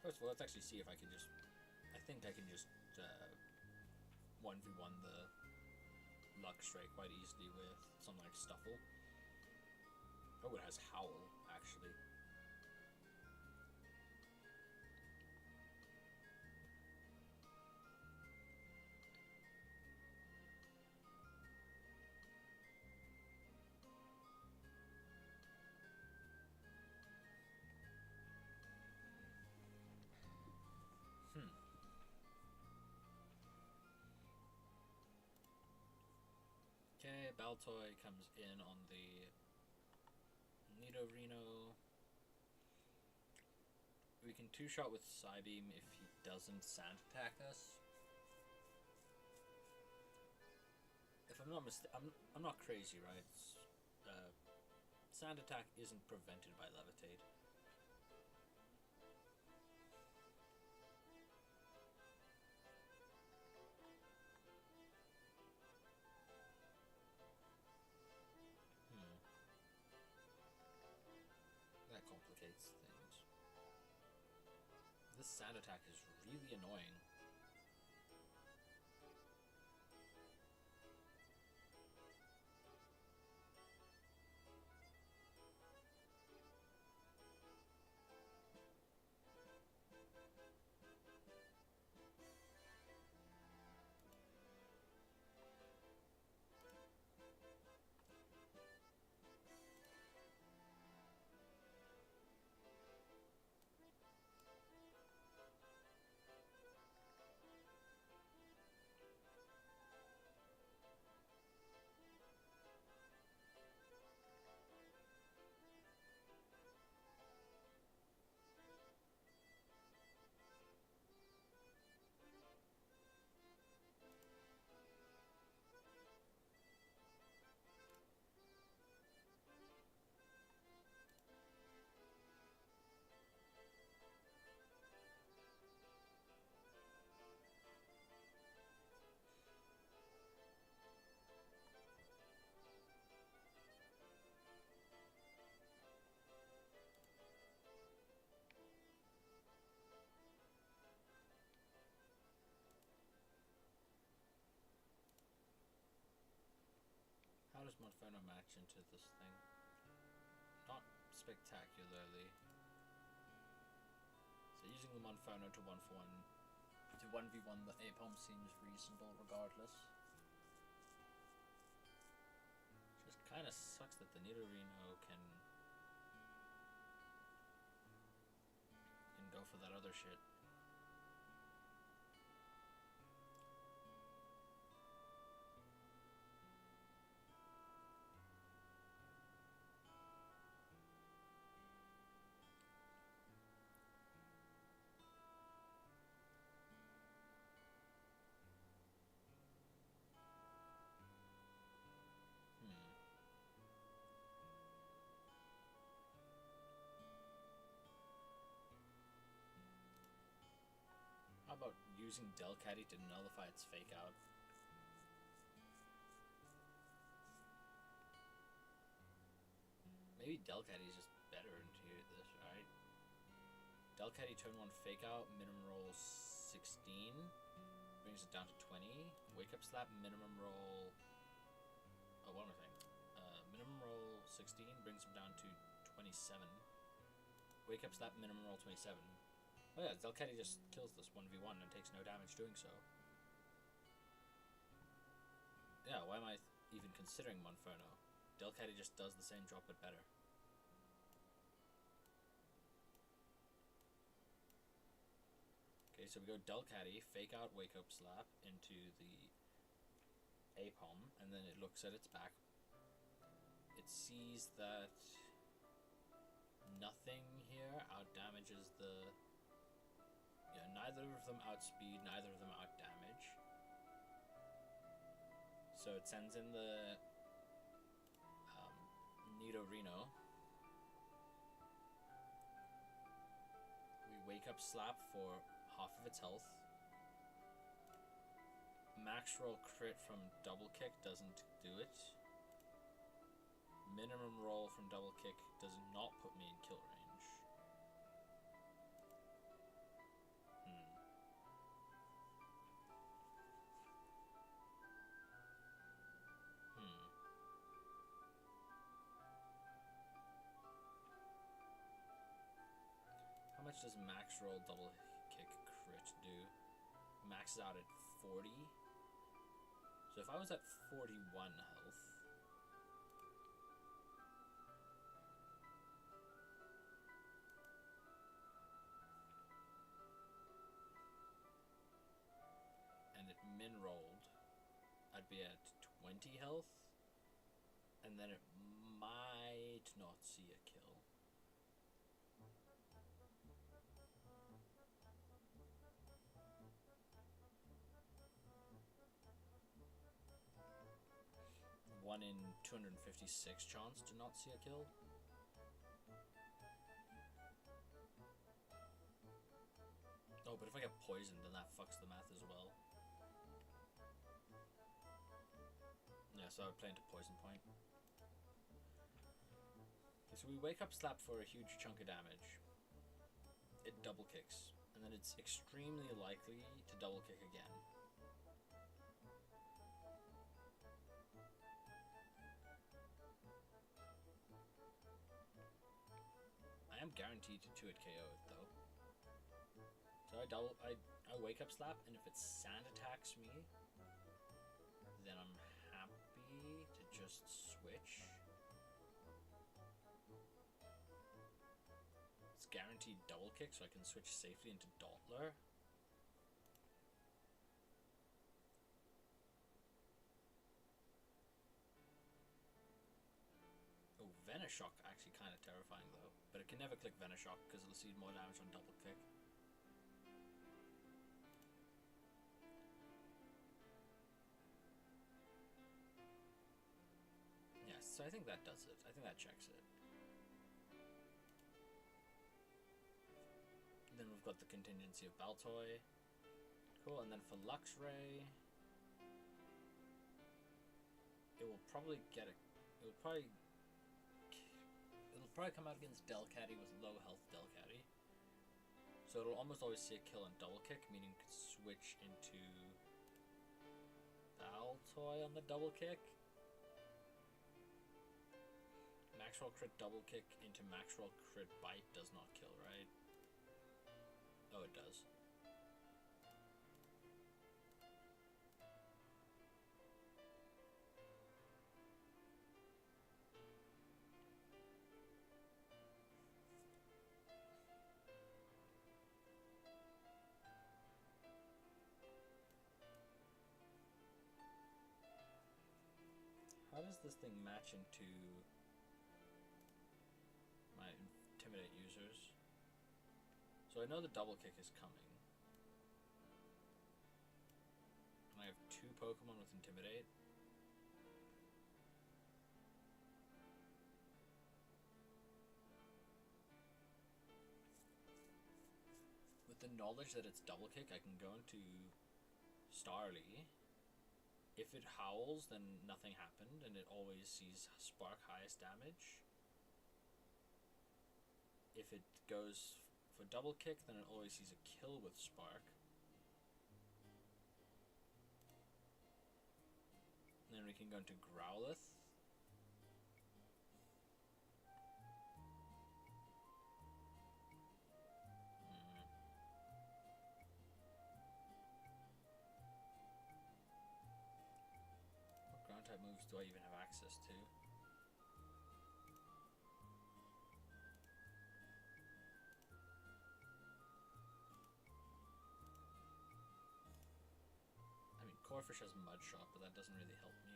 First of all, let's actually see if I can just... I think I can just 1v1 the Luxray quite easily with something like Stuffle. Oh, it has Howl, actually. Okay, Baltoy comes in on the Nidorino. We can two-shot with Psybeam if he doesn't sand attack us. If I'm not I'm not crazy, right? Sand attack isn't prevented by Levitate. That complicates things. This sand attack is really annoying. does Monferno match into this thing? Not spectacularly. So using the Monferno to 1-for-1 to 1v1 the Apom seems reasonable regardless. Just kind of sucks that the Nidorino can go for that other shit. How about using Delcatty to nullify its fake out? Maybe Delcatty is just better into this, right? Delcatty turn 1 fake out, minimum roll 16, brings it down to 20. Wake up slap, minimum roll. Oh, one more thing. Minimum roll 16 brings him down to 27. Wake up slap, minimum roll 27. Oh yeah, Delcatty just kills this 1v1 and takes no damage doing so. Yeah, why am I even considering Monferno? Delcatty just does the same job but better. Okay, so we go Delcatty, fake out Wake Up Slap into the Apom, and then it looks at its back. It sees that nothing here outdamages the... Yeah, neither of them outspeed, neither of them outdamage. So it sends in the Nidorino. We Wake Up Slap for half of its health. Max roll crit from double kick doesn't do it. Minimum roll from double kick does not put me in kill range. How much does max roll double kick crit do? Maxes out at 40. So if I was at 41 health, and it min rolled, I'd be at 20 health, and then it might not see a kill. One in 256 chance to not see a kill. Oh, but if I get poisoned, then that fucks the math as well. Yeah, so I would play into poison point. Okay, so we Wake Up Slap for a huge chunk of damage. It double kicks, and then it's extremely likely to double kick again. I am guaranteed to 2-hit KO it though. So I Wake Up Slap, and if it sand attacks me, then I'm happy to just switch. It's guaranteed double kick, so I can switch safely into Dottler. Oh, Venoshock actually kind of terrifying though. But it can never click Venoshock because it'll see more damage on double kick. Yes, so I think that does it. I think that checks it. Then we've got the contingency of Baltoy. Cool, and then for Luxray, it will probably get a... It'll probably come out against Delcatty with low health Delcatty. So it'll almost always see a kill on double kick, meaning it could switch into Baltoy on the double kick. max roll crit double kick into max roll crit bite does not kill, right? Oh, it does. How does this thing match into my intimidate users? So I know the double kick is coming. And I have 2 Pokemon with intimidate. With the knowledge that it's double kick, I can go into Starly. If it howls, then nothing happened, and it always sees Spark highest damage. If it goes for double kick, then it always sees a kill with Spark. And then we can go into Growlithe. What ground type moves do I even have access to? Corfish has Mud Shot, but that doesn't really help me.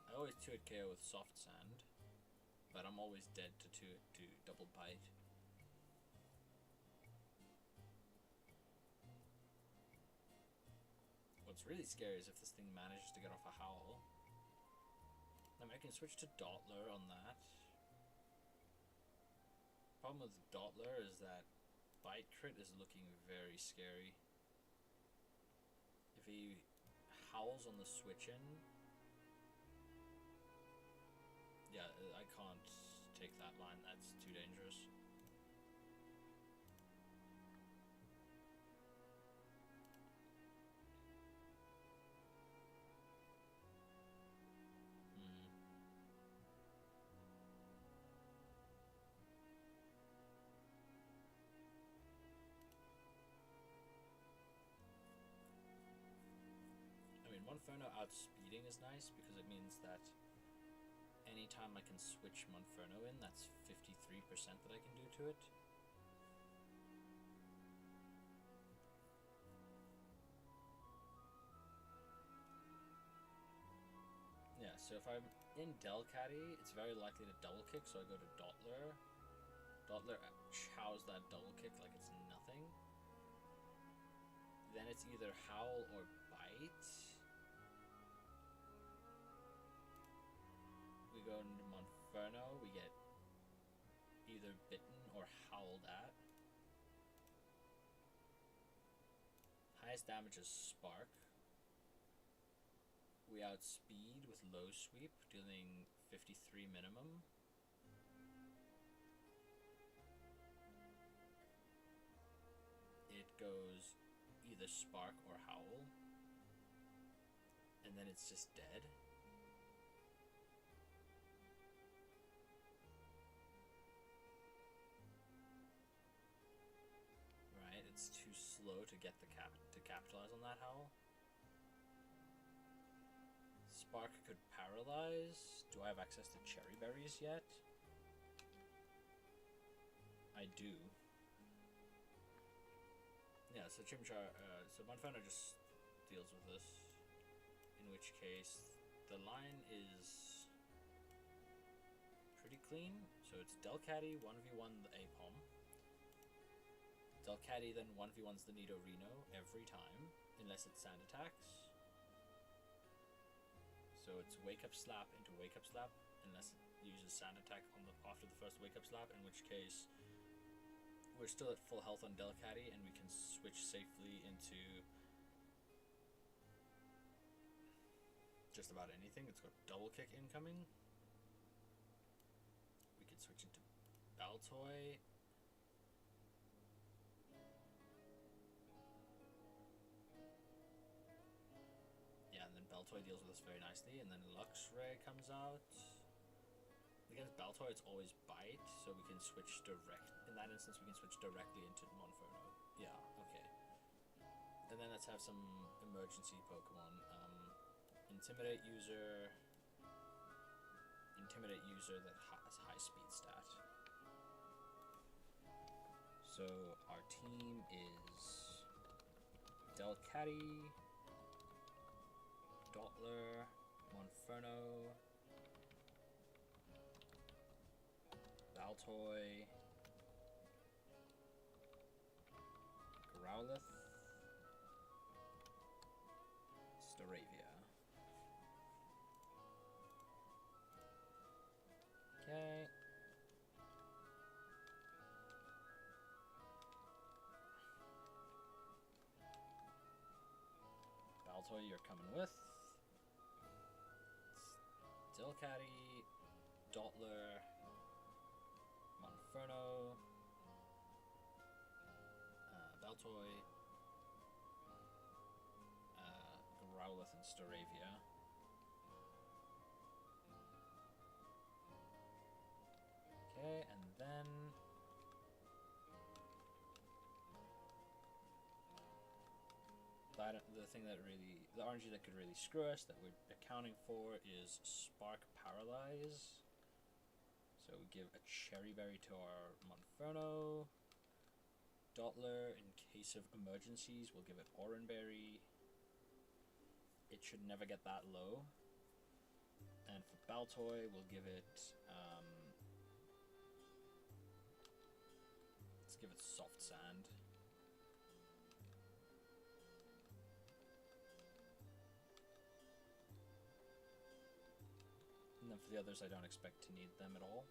I always 2-hit KO with Soft Sand, but I'm always dead to double bite. What's really scary is if this thing manages to get off a howl. Then I can switch to Dottler on that. Problem with Dottler is that bite crit is looking very scary. If he howls on the switch in, yeah, I can't take that line, that's too dangerous. Monferno outspeeding is nice because it means that anytime I can switch Monferno in, that's 53% that I can do to it. Yeah, so if I'm in Delcatty, it's very likely to double kick, so I go to Dottler. Dottler chows that double kick like it's nothing. Then it's either howl or bite. We go into Monferno, we get either bitten or howled at. Highest damage is Spark. We outspeed with low sweep, dealing 53 minimum. It goes either Spark or Howl, and then it's just dead. Right, it's too slow to get the capitalize on that Howl. Spark could paralyze. Do I have access to cherry berries yet? I do. Yeah, so Chimchar, so Monferno just deals with this. In which case, the line is pretty clean. So it's Delcatty 1v1 the Apom. Delcatty then 1v1s the Nidorino every time, unless it's sand attacks. So it's Wake Up Slap into Wake Up Slap, unless it uses sand attack on after the first Wake Up Slap, in which case we're still at full health on Delcatty and we can switch safely into just about anything. It's got double kick incoming. We could switch into Baltoy. Yeah, and then Baltoy deals with us very nicely, and then Luxray comes out. Against Baltoy, it's always Bite, so we can switch in that instance, we can switch directly into Monferno. Yeah, okay. And then let's have some emergency Pokemon. Intimidate user that has high speed stat. So our team is Delcatty, Dottler, Monferno, Baltoy, Growlithe, Staravia. Okay. Baltoy, you're coming with. Delcatty, Dottler, Monferno, Baltoy, Growlithe, and Staravia. Okay, and then the RNG that could really screw us, that we're accounting for, is Spark Paralyze. So we give a Cherry Berry to our Monferno. Dottler, in case of emergencies, we'll give it Oran Berry. It should never get that low. And for Baltoy, we'll give it, let's give it Soft Sand. And then for the others, I don't expect to need them at all.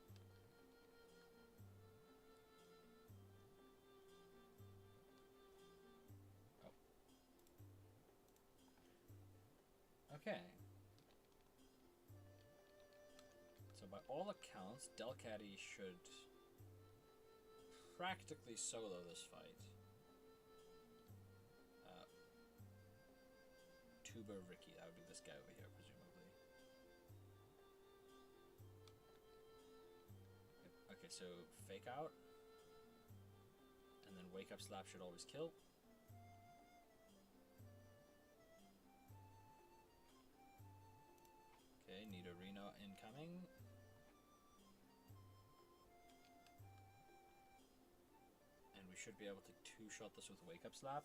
Okay. So by all accounts, Delcatty should practically solo this fight. Tuber Ricky, that would be this guy over here, presumably. Okay, so Fake Out. And then Wake Up Slap should always kill. Okay, Nidorino incoming. And we should be able to two-shot this with Wake Up Slap.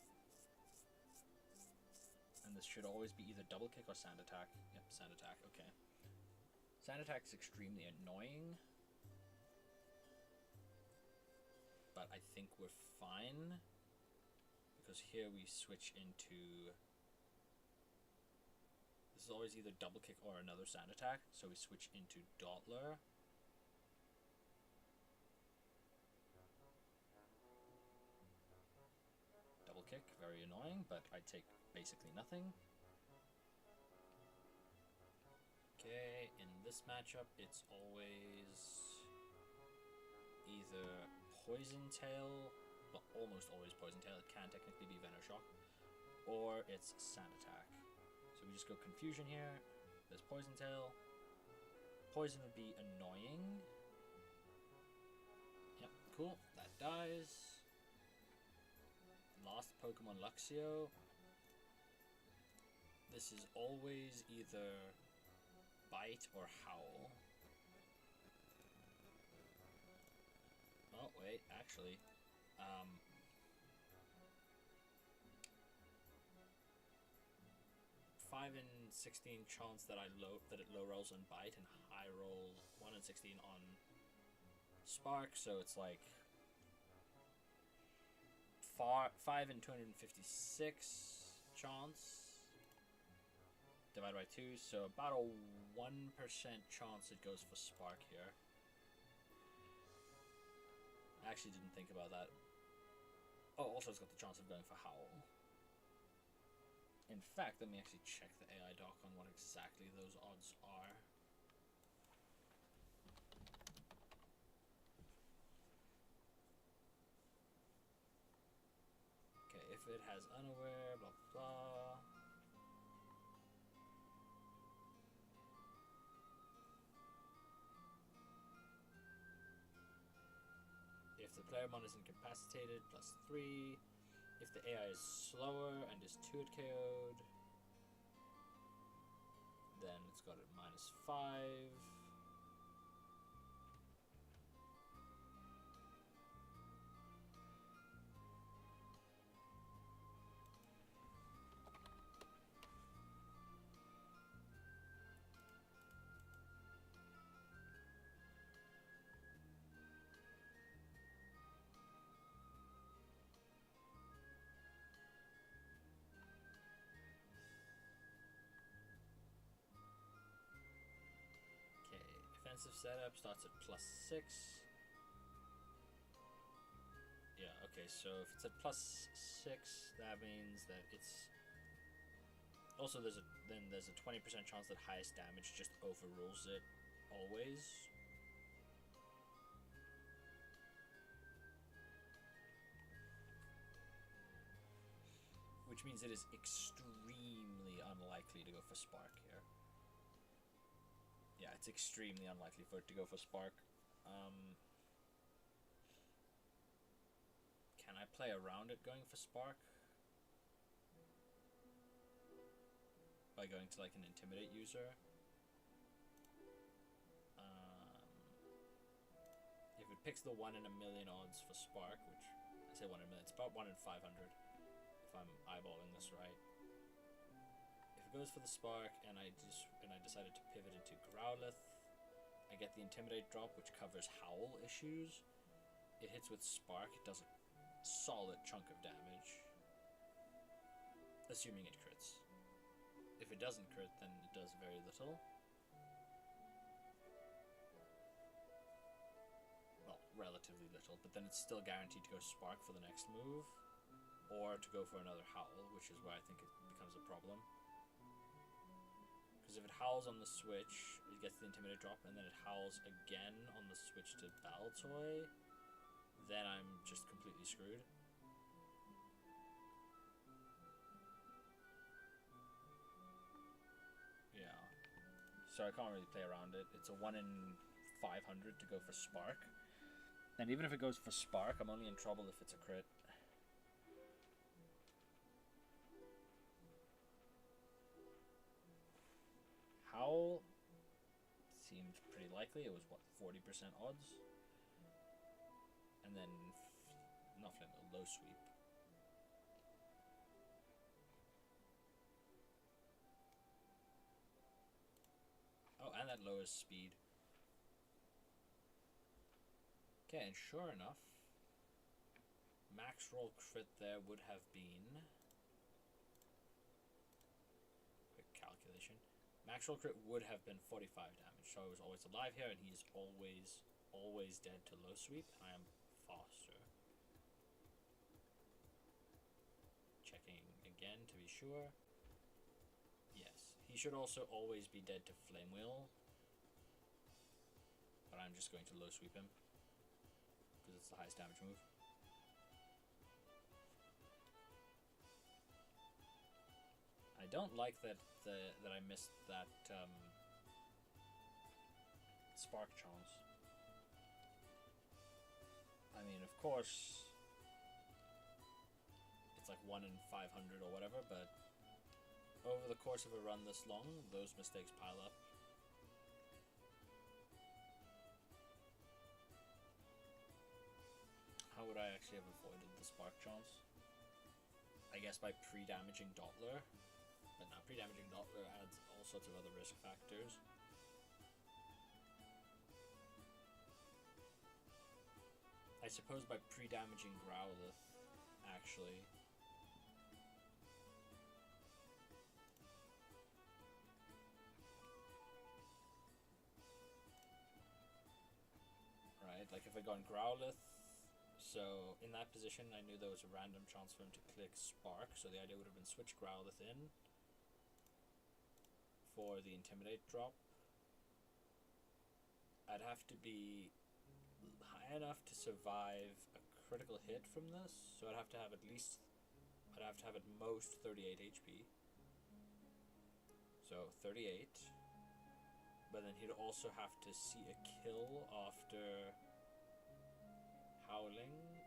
And this should always be either double kick or sand attack. Yep, sand attack, okay. Sand attack is extremely annoying. But I think we're fine. Because here we switch into... This is always either double kick or another sand attack. So we switch into Dottler. Double kick, very annoying, but I take basically nothing. Okay, in this matchup, it's always either Poison Tail, well, almost always Poison Tail, it can technically be Venoshock, or it's Sand Attack. So we just go Confusion here, there's Poison Tail. Poison would be annoying. Yep, cool, that dies. Last Pokemon Luxio. This is always either Bite or Howl. Oh, wait, actually. 5 in 16 chance that it low rolls on Bite and high roll 1 in 16 on Spark, so it's like 5 in 256 chance divided by 2, so about a 1% chance it goes for Spark here. I actually didn't think about that. Oh, also it's got the chance of going for Howl. In fact, let me actually check the AI doc on what exactly those odds are. Okay, if it has unaware, blah blah. If the player mon is incapacitated, +3. If the AI is slower and is 2-hit KO'd, then it's got a -5. Defensive setup starts at +6. Yeah, okay, so if it's at +6, that means that it's... Also, there's a 20% chance that highest damage just overrules it always. Which means it is extremely unlikely to go for Spark here. Yeah, it's extremely unlikely for it to go for Spark. Can I play around it going for Spark? By going to like an Intimidate user? If it picks the 1 in a million odds for Spark, which I say 1 in a million, it's about 1 in 500 if I'm eyeballing this right. If it goes for the Spark and I decided to pivot into Growlithe, I get the Intimidate drop, which covers Howl issues. It hits with Spark, it does a solid chunk of damage, assuming it crits. If it doesn't crit, then it does very little. Well, relatively little, but then it's still guaranteed to go Spark for the next move, or to go for another Howl, which is where I think it becomes a problem. Because if it howls on the switch, it gets the Intimidate drop, and then it howls again on the switch to Baltoy, then I'm just completely screwed. Yeah. So I can't really play around it. It's a 1 in 500 to go for Spark. And even if it goes for Spark, I'm only in trouble if it's a crit. Howl seemed pretty likely. It was, what, 40% odds? And then, not Flame, low sweep. Oh, and that lowers speed. Okay, and sure enough, max roll crit there would have been... Quick calculation. Max roll crit would have been 45 damage, so I was always alive here, and he's always dead to low sweep. I am faster. Checking again to be sure. Yes, he should also always be dead to Flame Wheel, but I'm just going to low sweep him because it's the highest damage move. I don't like that I missed that Spark chance. I mean, of course, it's like 1 in 500 or whatever, but over the course of a run this long, those mistakes pile up. How would I actually have avoided the Spark chance? I guess by pre-damaging Dottler. But now pre-damaging Dottler adds all sorts of other risk factors. I suppose by pre-damaging Growlithe, actually. Right, like if I go on Growlithe, so in that position I knew there was a random chance for him to click Spark, so the idea would have been switch Growlithe in, for the Intimidate drop, I'd have to be high enough to survive a critical hit from this, so I'd have to have at most 38 HP. So 38. But then he'd also have to see a kill after howling.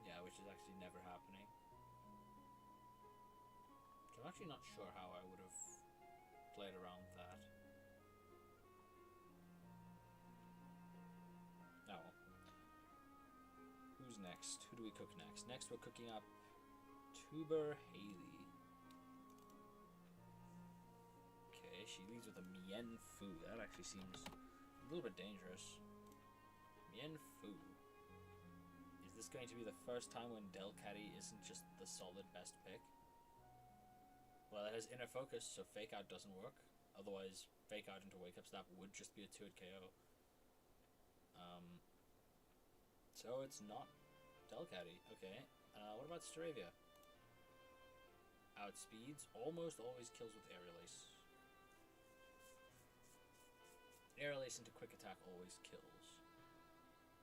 Yeah, which is actually never happening. So I'm actually not sure how I would have played around with that. Oh well. Who's next? Who do we cook next? Next we're cooking up Tuber Haley. Okay, she leads with a Mien Fu. That actually seems a little bit dangerous. Mien Fu. Is this going to be the first time when Delcatty isn't just the solid best pick? Well, it has Inner Focus, so Fake Out doesn't work. Otherwise, Fake Out into Wake Up Snap would just be a 2-hit KO. So it's not Delcatty. Okay. What about Staravia? Outspeeds. Almost always kills with Air Release. Air Release into Quick Attack always kills.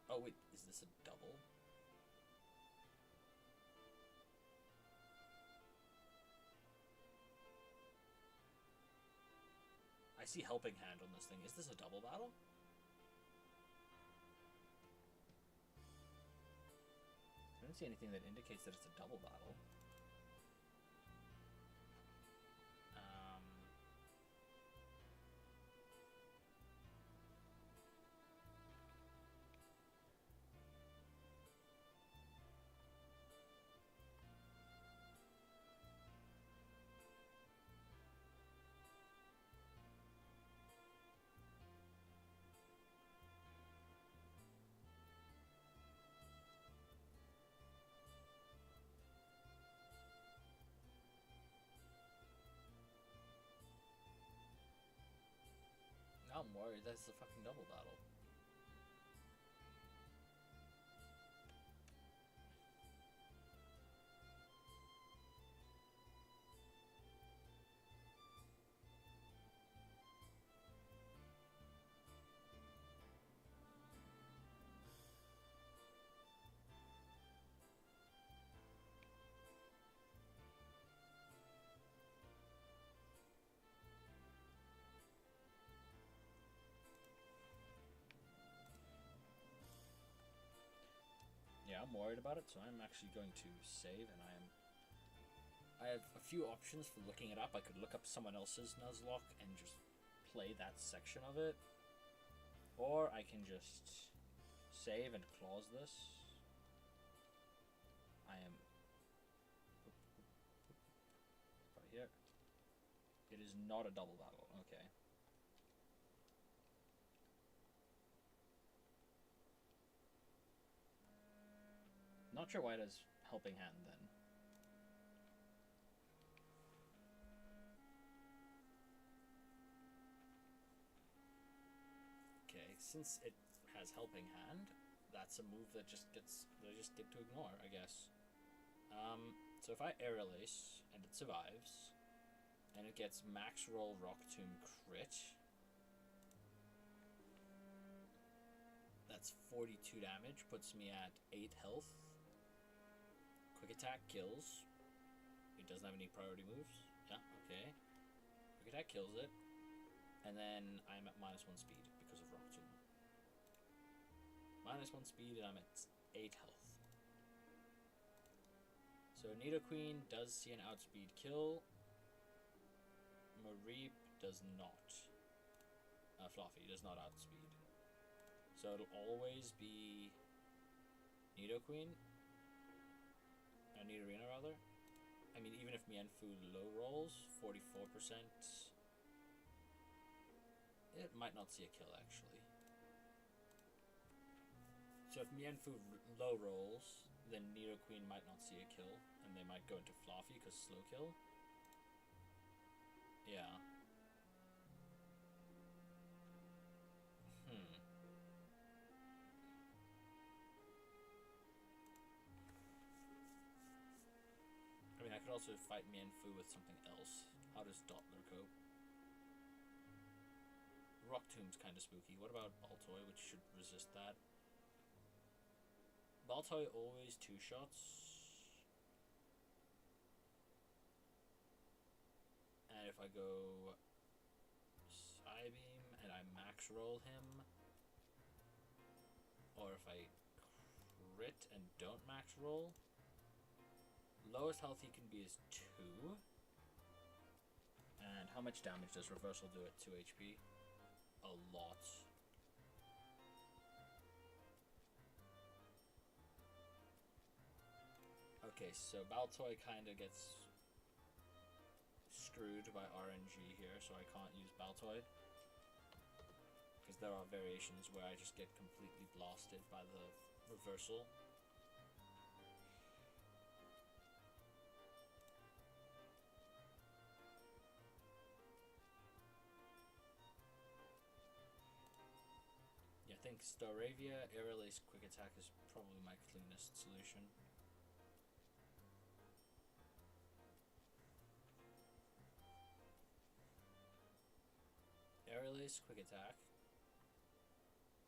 Oh wait, is this a double? I see Helping Hand on this thing. Is this a double battle? I don't see anything that indicates that it's a double battle. Now I'm worried that's a fucking double battle. Yeah, I'm worried about it, so I'm actually going to save, and I have a few options for looking it up. I could look up someone else's Nuzlocke and just play that section of it, or I can just save and close this. I am right here. It is not a double battle. Okay. Not sure why it has Helping Hand then. Okay, since it has Helping Hand, that's a move that they just get to ignore, I guess. So if I Air Release and it survives, and it gets Max Roll Rock Tomb crit, that's 42 damage, puts me at 8 health. Quick Attack kills. It doesn't have any priority moves. Yeah, okay. Quick Attack kills it. And then I'm at -1 speed because of Rock Tomb. -1 speed and I'm at 8 health. So Nidoqueen does see an outspeed kill. Mareep does not. Fluffy does not outspeed. So it'll always be Nidoqueen. Nidorina rather. I mean, even if Mienfoo low rolls, 44%, it might not see a kill actually. So if Mienfoo low rolls, then Nidoqueen might not see a kill, and they might go into Fluffy because slow kill. Yeah. I mean, I I could also fight Mienfu with something else. How does Dottler cope? Rock Tomb's kind of spooky. What about Baltoy, which should resist that? Baltoy always 2-shots. And if I go Psybeam and I max roll him, or if I crit and don't max roll, lowest health he can be is 2. And how much damage does Reversal do at 2 HP? A lot. Okay, so Baltoy kind of gets screwed by RNG here, so I can't use Baltoy. Because there are variations where I just get completely blasted by the Reversal. Yeah, I think Staravia, Aerial Ace, Quick Attack is probably my cleanest solution. Aerial Ace, Quick Attack.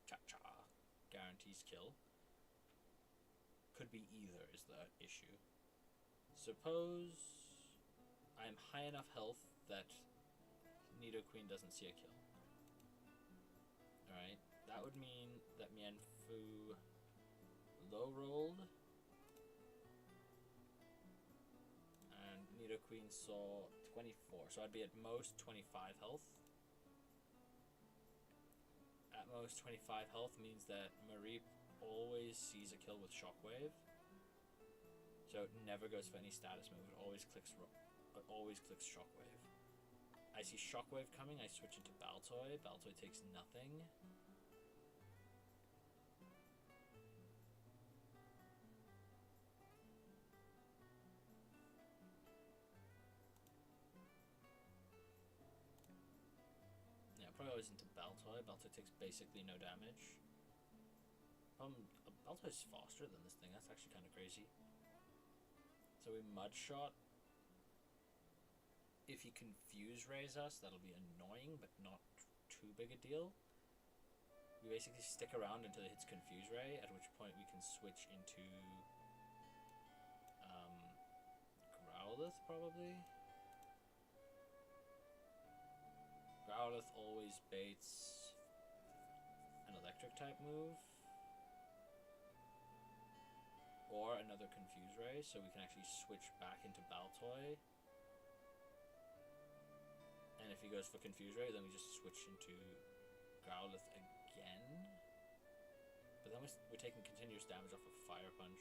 Cha-cha. Guarantees kill. Could be either is the issue. Suppose I'm high enough health that Nidoqueen doesn't see a kill. Alright, that would mean that Mienfu low rolled and Nidoqueen saw 24, so I'd be at most 25 health. At most 25 health means that Mareep always sees a kill with Shockwave. So it never goes for any status move, it always clicks Shockwave. I see Shockwave coming, I switch into Baltoy. Baltoy takes nothing. Probably always into Baltoy. Baltoy takes basically no damage. Baltoy's faster than this thing. That's actually kind of crazy. So we Mud Shot. If he Confuse Rays us, that'll be annoying, but not too big a deal. We basically stick around until it hits Confuse Ray, at which point we can switch into Growlithe, probably. Growlithe always baits an electric type move or another Confuse Ray, so we can actually switch back into Baltoy. And if he goes for Confuse Ray, then we just switch into Growlithe again. But then we're taking continuous damage off of Fire Punch.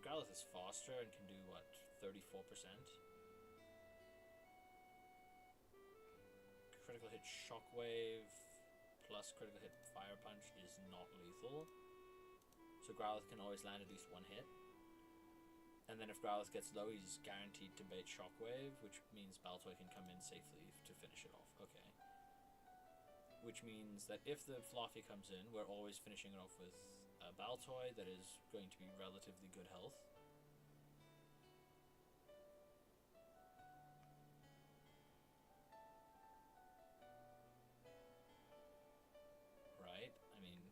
Growlithe is faster and can do, what, 34%? Critical hit Shockwave plus critical hit Fire Punch is not lethal. So Growlithe can always land at least one hit. And then if Growlithe gets low, he's guaranteed to bait Shockwave, which means Baltoy can come in safely to finish it off. Okay. Which means that if the Fluffy comes in, we're always finishing it off with a Baltoy that is going to be relatively good health. Right? I mean...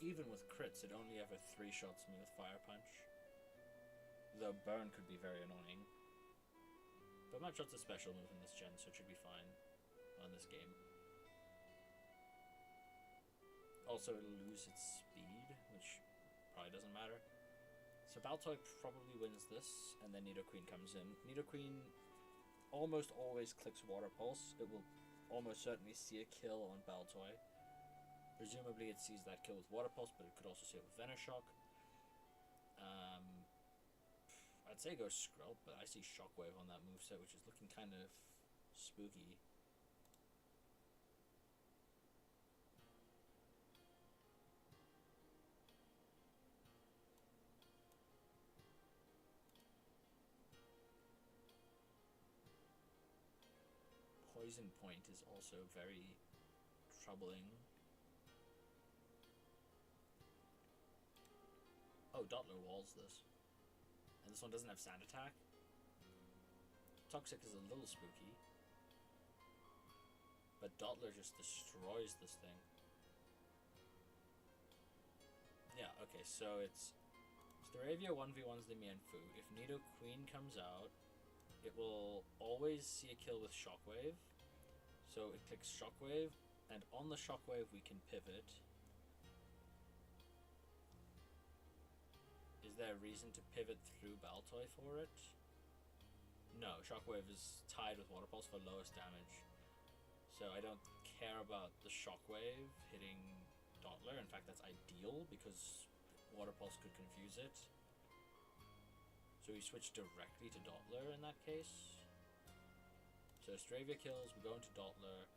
even with crits, it only ever 3-shots me with Fire Punch. Though Burn could be very annoying. But Mud Shot's a special move in this gen, so it should be fine on this game. Also, it'll lose its speed, which probably doesn't matter. So Baltoy probably wins this, and then Nidoqueen comes in. Nidoqueen almost always clicks Water Pulse. It will almost certainly see a kill on Baltoy. Presumably it sees that kill with Water Pulse, but it could also see it with Venoshock. I'd say go Skrelp, but I see Shockwave on that moveset, which is looking kind of spooky. Poison Point is also very troubling. Oh, Dottler walls this. And this one doesn't have sand attack. Toxic is a little spooky. But Dottler just destroys this thing. Yeah, okay, so it's Staravia 1v1s the Mienfoo. If Nidoqueen comes out, it will always see a kill with Shockwave. So it clicks Shockwave, and on the Shockwave we can pivot. Is there a reason to pivot through Baltoy for it? No, Shockwave is tied with Water Pulse for lowest damage. So I don't care about the Shockwave hitting Dottler. In fact, that's ideal because Water Pulse could confuse it. So we switch directly to Dottler in that case. So Staravia kills, we go into Dottler.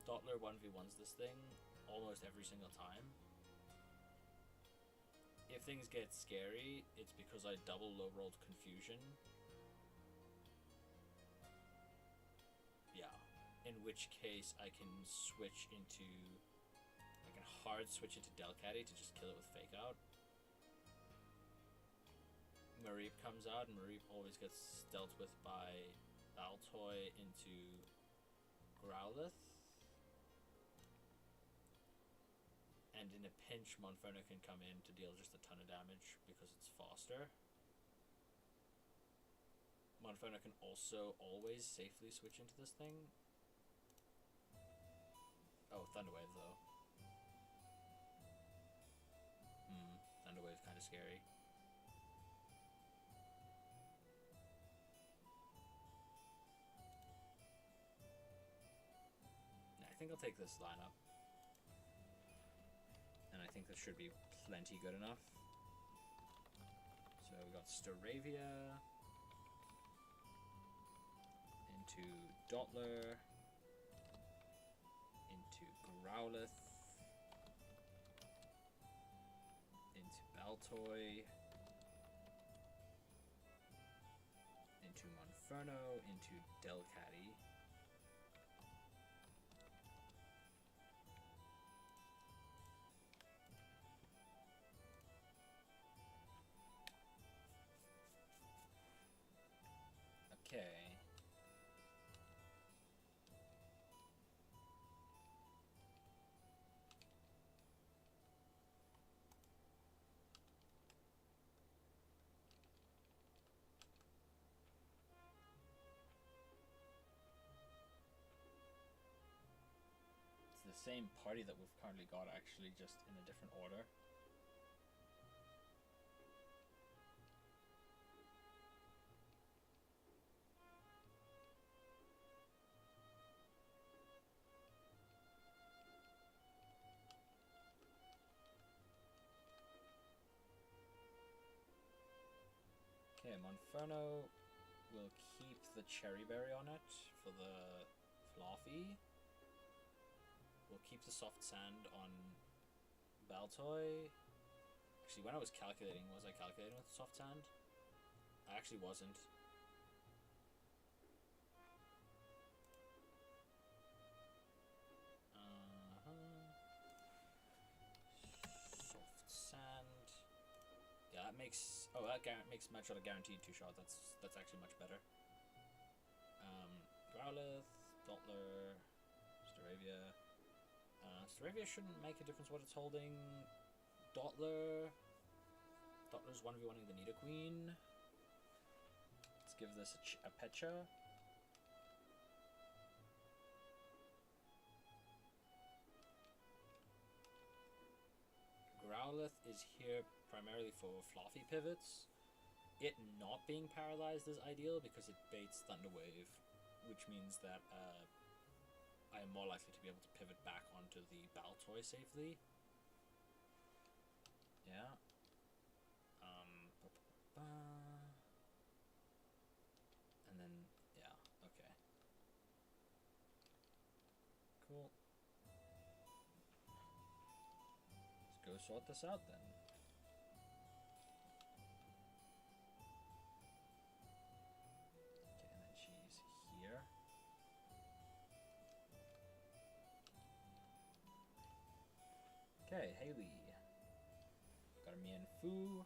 Dottler 1v1s this thing almost every single time. If things get scary, it's because I double low-rolled Confusion. Yeah. In which case I can switch into... I can hard switch into Delcatty to just kill it with Fake Out. Mareep comes out, and Mareep always gets dealt with by Baltoy into Growlithe. And in a pinch, Monferno can come in to deal just a ton of damage because it's faster. Monferno can also always safely switch into this thing. Oh, Thunderwave though. Thunderwave's kind of scary. I think I'll take this lineup. And I think this should be plenty good enough. So we got Staravia into Dottler into Growlithe into Baltoy into Monferno into Delcatty. Okay. It's the same party that we've currently got, actually, just in a different order. Okay, Monferno will keep the Cherry Berry on it for the Fluffy. We'll keep the Soft Sand on Baltoy. Actually, when I was calculating, was I calculating with the Soft Sand? I actually wasn't. Soft Sand. Yeah, that makes... Oh, that makes Mud Shot a guaranteed 2-shot. That's actually much better. Growlithe, Dottler, Staravia. Staravia shouldn't make a difference what it's holding. Dottler's 1v1ing the Nidoqueen. Let's give this a Pecha. Growlithe is here primarily for Fluffy pivots. It not being paralyzed is ideal because it baits Thunderwave, which means that I am more likely to be able to pivot back onto the Baltoy safely. Yeah. And then, yeah, okay. Cool. Let's go sort this out then. Okay, and then she's here. Okay, Haley. Got a Mian Fu.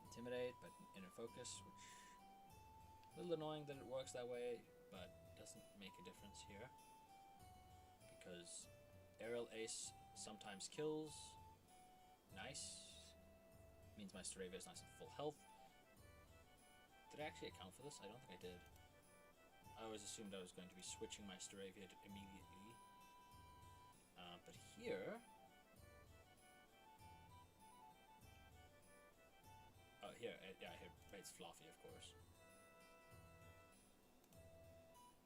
Intimidate, but inner focus, which a little annoying that it works that way, but doesn't make a difference here. Because Aerial Ace sometimes kills. Nice. Means my Staravia is nice and full health. Did I actually account for this? I don't think I did. I always assumed I was going to be switching my Staravia immediately. But here... Oh, here. Yeah, here. It's Fluffy, of course.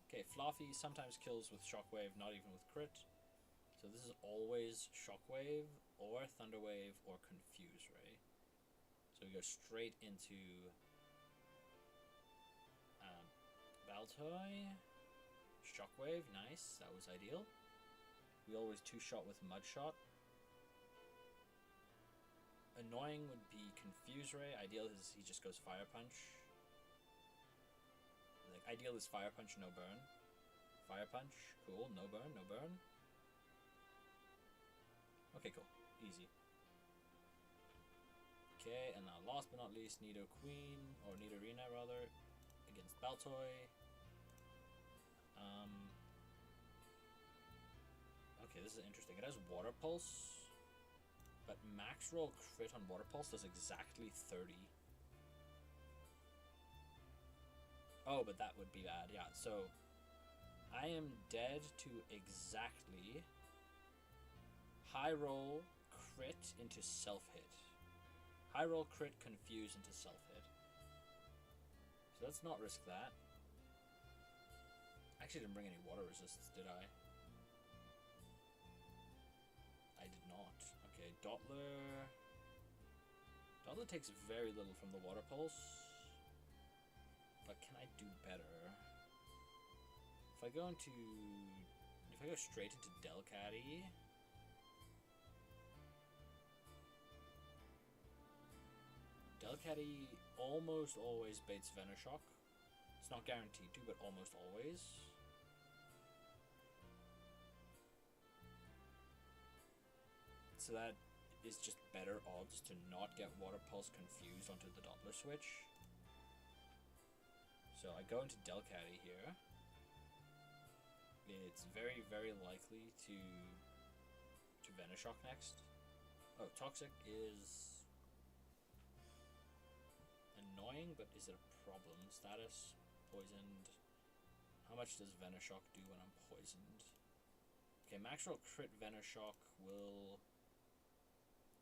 Okay, Fluffy sometimes kills with Shockwave, not even with crit. So this is always Shockwave, or Thunder Wave, or Confuse Ray. So we go straight into Baltoy. Shockwave, nice, that was ideal. We always two-shot with Mudshot. Annoying would be Confuse Ray. Ideal is he just goes Fire Punch. Like, ideal is Fire Punch, no burn. Fire Punch, cool, no burn, no burn. Okay, cool, easy. Okay, and now last but not least, Nidoqueen, or Nidorina rather, against Baltoy. Okay, this is interesting. It has Water Pulse, but max roll crit on Water Pulse does exactly 30. Oh, but that would be bad, yeah. So, I am dead to exactly high roll crit into self-hit. High roll crit confuse into self-hit. So let's not risk that. I actually didn't bring any water resists, did I? I did not. Okay, Dottler. Dottler takes very little from the water pulse. But can I do better? If I go straight into Delcatty. Delcatty almost always baits Venoshock. It's not guaranteed to, but almost always. So that is just better odds to not get Water Pulse confused onto the Doppler switch. So I go into Delcatty here. It's very, very likely to Venoshock next. Oh, Toxic is annoying, but is it a problem? Status, poisoned. How much does Venoshock do when I'm poisoned? Okay, max roll crit Venoshock will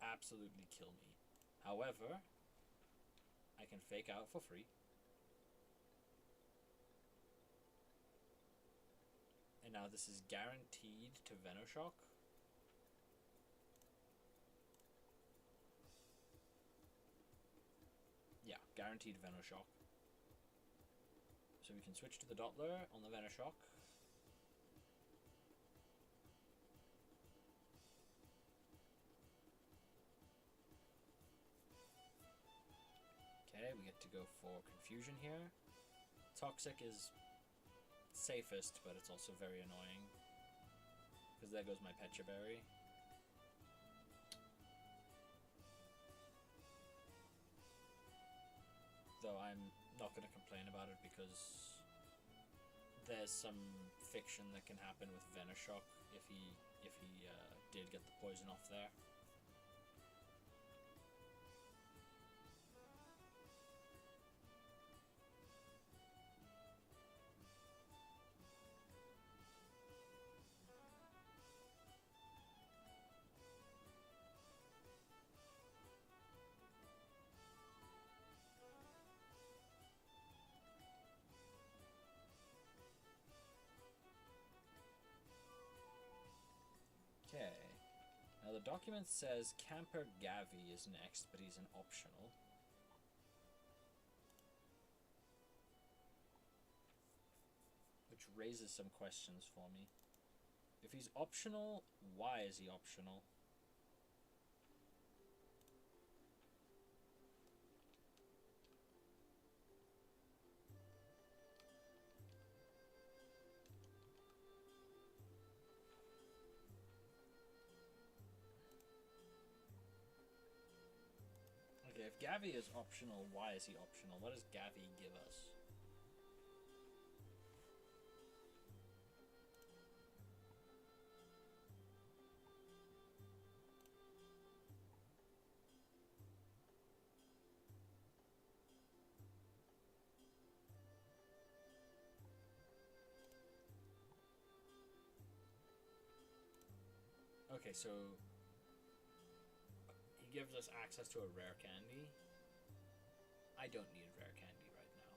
absolutely kill me. However, I can fake out for free. And now this is guaranteed to Venoshock. Yeah, guaranteed Venoshock. So we can switch to the Dottler on the Venoshock. Okay, we get to go for Confusion here. Toxic is safest, but it's also very annoying. Because there goes my Pecha Berry. Though I'm not going to complain about it because there's some fiction that can happen with Venoshock if he did get the poison off there. Okay. Now the document says Camper Gavi is next, but he's an optional. Which raises some questions for me. If he's optional, why is he optional? If Gavi is optional, why is he optional? What does Gavi give us? Okay, so he gives us access to a rare candy. I don't need rare candy right now.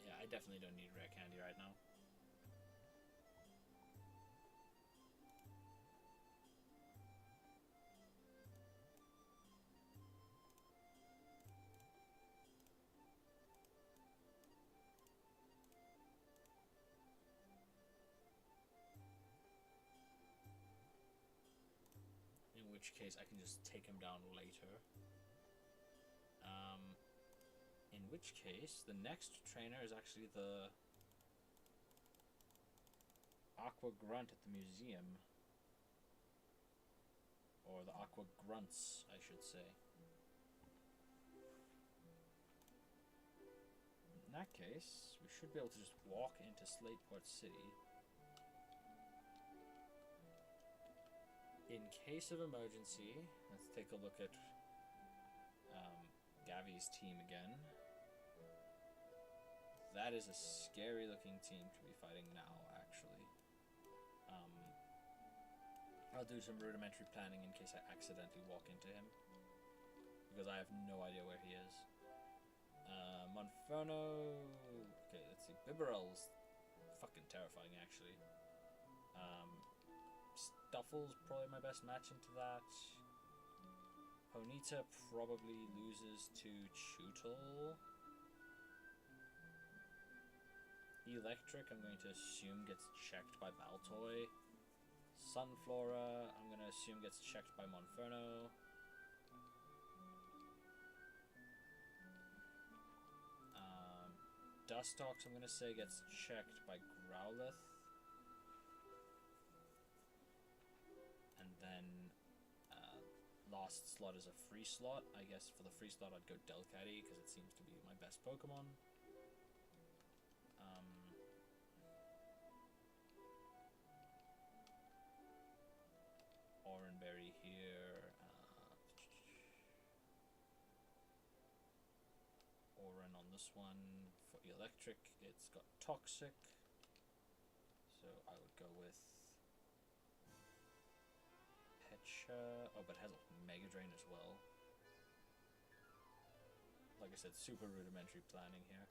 Yeah, I definitely don't need rare candy right now. In which case I can just take him down later. In which case the next trainer is actually the Aqua Grunt at the museum. Or the Aqua Grunts, I should say. In that case, we should be able to just walk into Slateport City. In case of emergency, let's take a look at Gavi's team again. That is a scary looking team to be fighting now, actually. I'll do some rudimentary planning in case I accidentally walk into him, because I have no idea where he is. Monferno... Okay, let's see. Bibarel's fucking terrifying, actually. Stuffle's probably my best match into that. Ponyta probably loses to Chewtle. Electric, I'm going to assume gets checked by Baltoy. Sunflora, I'm going to assume gets checked by Monferno. Dustox, I'm going to say gets checked by Growlithe. And then last slot is a free slot. I guess for the free slot I'd go Delcatty because it seems to be my best Pokemon. Oranberry here. Oran on this one. For electric, it's got Toxic. So I would go with Pecha. Oh, but it has a Mega Drain as well. Like I said, super rudimentary planning here.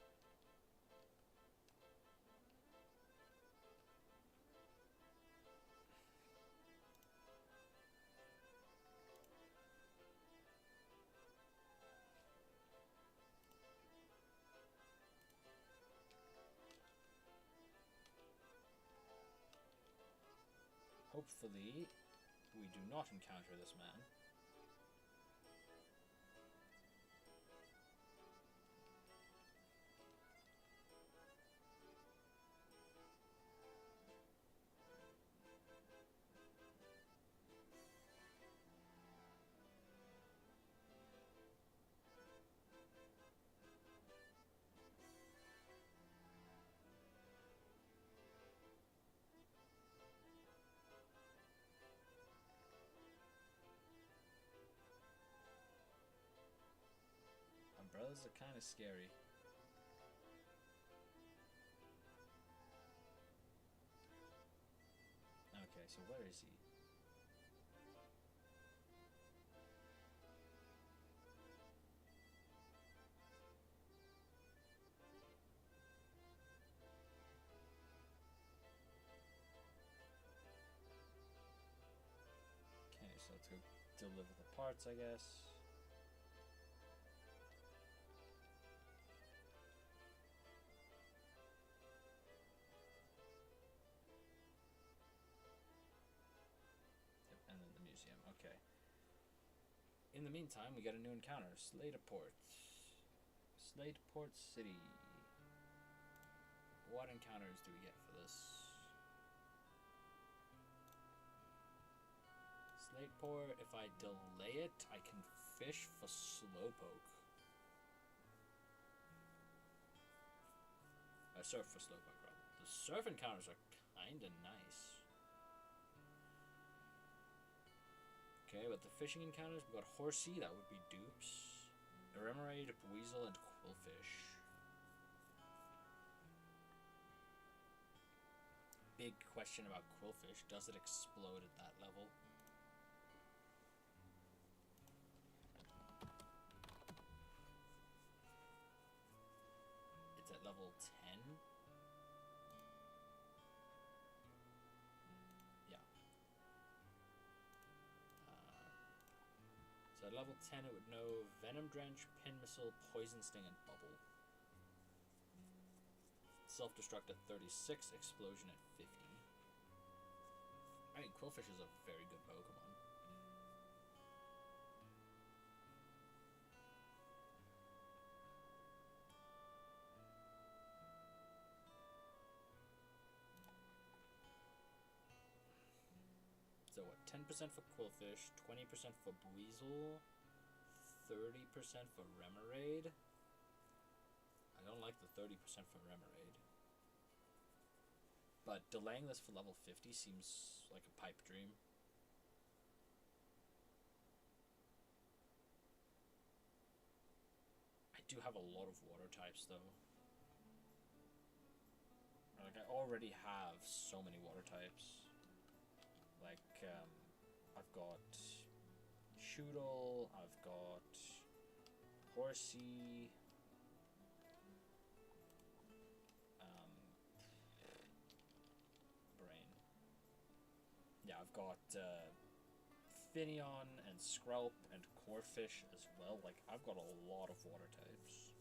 Hopefully, we do not encounter this man. Umbrellas are kind of scary. Okay, so where is he? Okay, so let's go deliver the parts, I guess. Okay. In the meantime, we get a new encounter. Slateport. Slateport City. What encounters do we get for this? Late Port. If I delay it, I can fish for Slowpoke. I surf for Slowpoke, rather. The surf encounters are kinda nice. Okay, with the fishing encounters, we got Horsey, that would be dupes. Remoraid, Weasel, and Quillfish. Big question about Quillfish. Does it explode at that level? It's at level 10? Yeah. So at level 10 it would know Venom Drench, Pin Missile, Poison Sting, and Bubble. Self-destruct at 36, Explosion at 50. I mean, Quillfish is a very good Pokemon. So what, 10% for Quillfish, 20% for Weasel, 30% for Remoraid. I don't like the 30% for Remoraid. But delaying this for level 50 seems like a pipe dream. I do have a lot of water types though. Like, I already have so many water types. Like, I've got Shoodle, I've got Horsey, Brain. Yeah, I've got Finneon and Skrelp and Corphish as well. Like, I've got a lot of water types.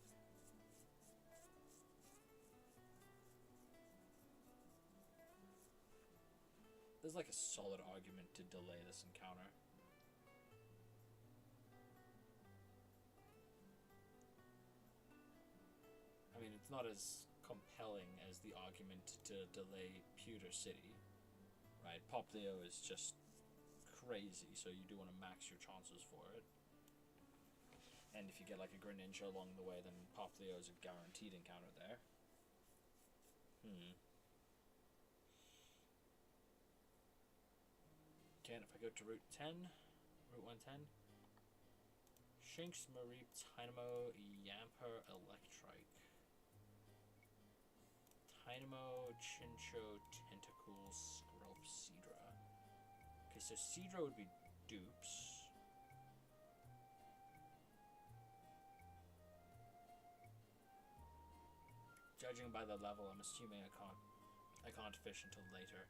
There's like a solid argument to delay this encounter. I mean, it's not as compelling as the argument to delay Pewter City, right? Poplio is just crazy, so you do want to max your chances for it. And if you get like a Greninja along the way, then Poplio is a guaranteed encounter there. Okay, and if I go to Route 110, Shinx, Mareep, Tynamo, Yamper, Electrike. Tynamo, Chincho, Tentacool, Skrelp, Seadra. Okay, so Seadra would be dupes. Judging by the level, I'm assuming I can't fish until later.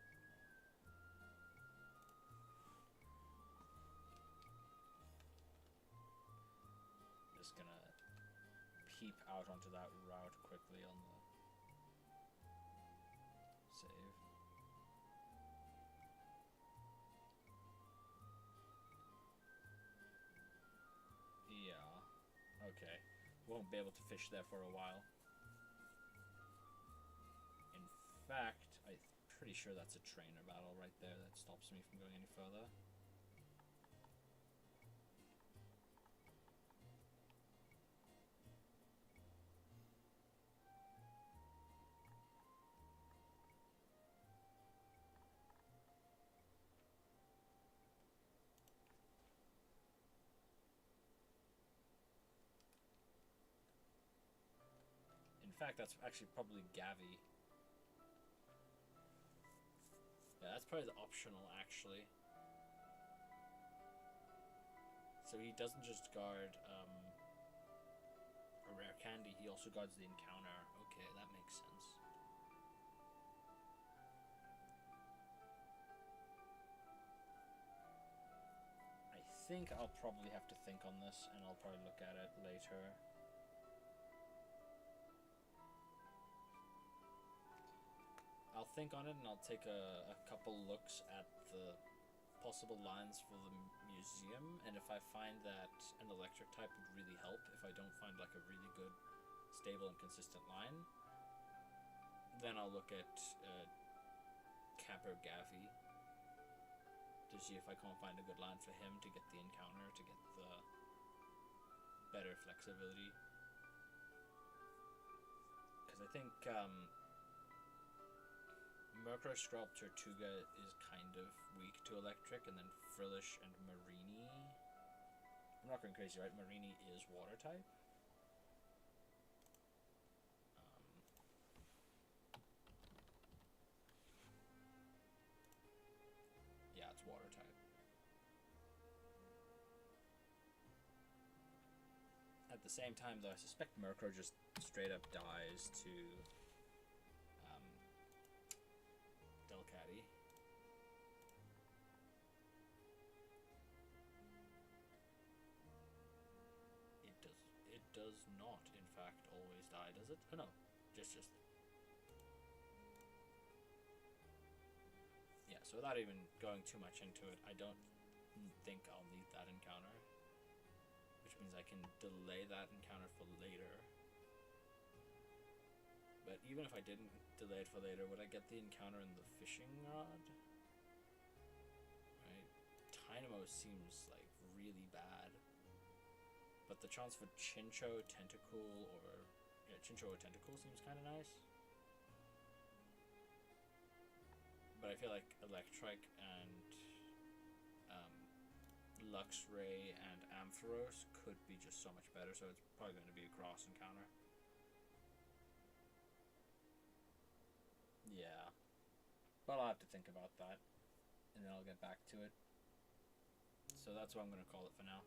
Just gonna peep out onto that route quickly on the save. Yeah. Okay. Won't be able to fish there for a while. In fact, I'm pretty sure that's a trainer battle right there that stops me from going any further. In fact, that's actually probably Gavi. Yeah, that's probably the optional, actually. So he doesn't just guard a rare candy, he also guards the encounter. Okay, that makes sense. I think I'll probably have to think on this, and I'll probably look at it later. I'll think on it, and I'll take a couple looks at the possible lines for the museum, and if I find that an electric type would really help, if I don't find like a really good, stable and consistent line, then I'll look at Capper Gavi to to see if I can't find a good land for him to get the encounter, to get the better flexibility. Because I think Murkrow, Skrelp, Tortuga is kind of weak to electric, and then Frillish and Marini. I'm not going crazy, right? Marini is water type. Yeah, it's water type. At the same time, though, I suspect Murkrow just straight up dies to Delcatty. It does not, in fact, always die, does it? Oh no, just. Yeah, so without even going too much into it, I don't think I'll need that encounter. Which means I can delay that encounter for later. But even if I didn't delay it for later, would I get the encounter in the fishing rod? Right? Dynamo seems like really bad. But the chance for Chinchou, Tentacool, or... yeah, Chinchou or Tentacool seems kind of nice. But I feel like Electrike and Luxray and Ampharos could be just so much better, so it's probably going to be a cross encounter. Yeah. But I'll have to think about that, and then I'll get back to it. So that's what I'm going to call it for now.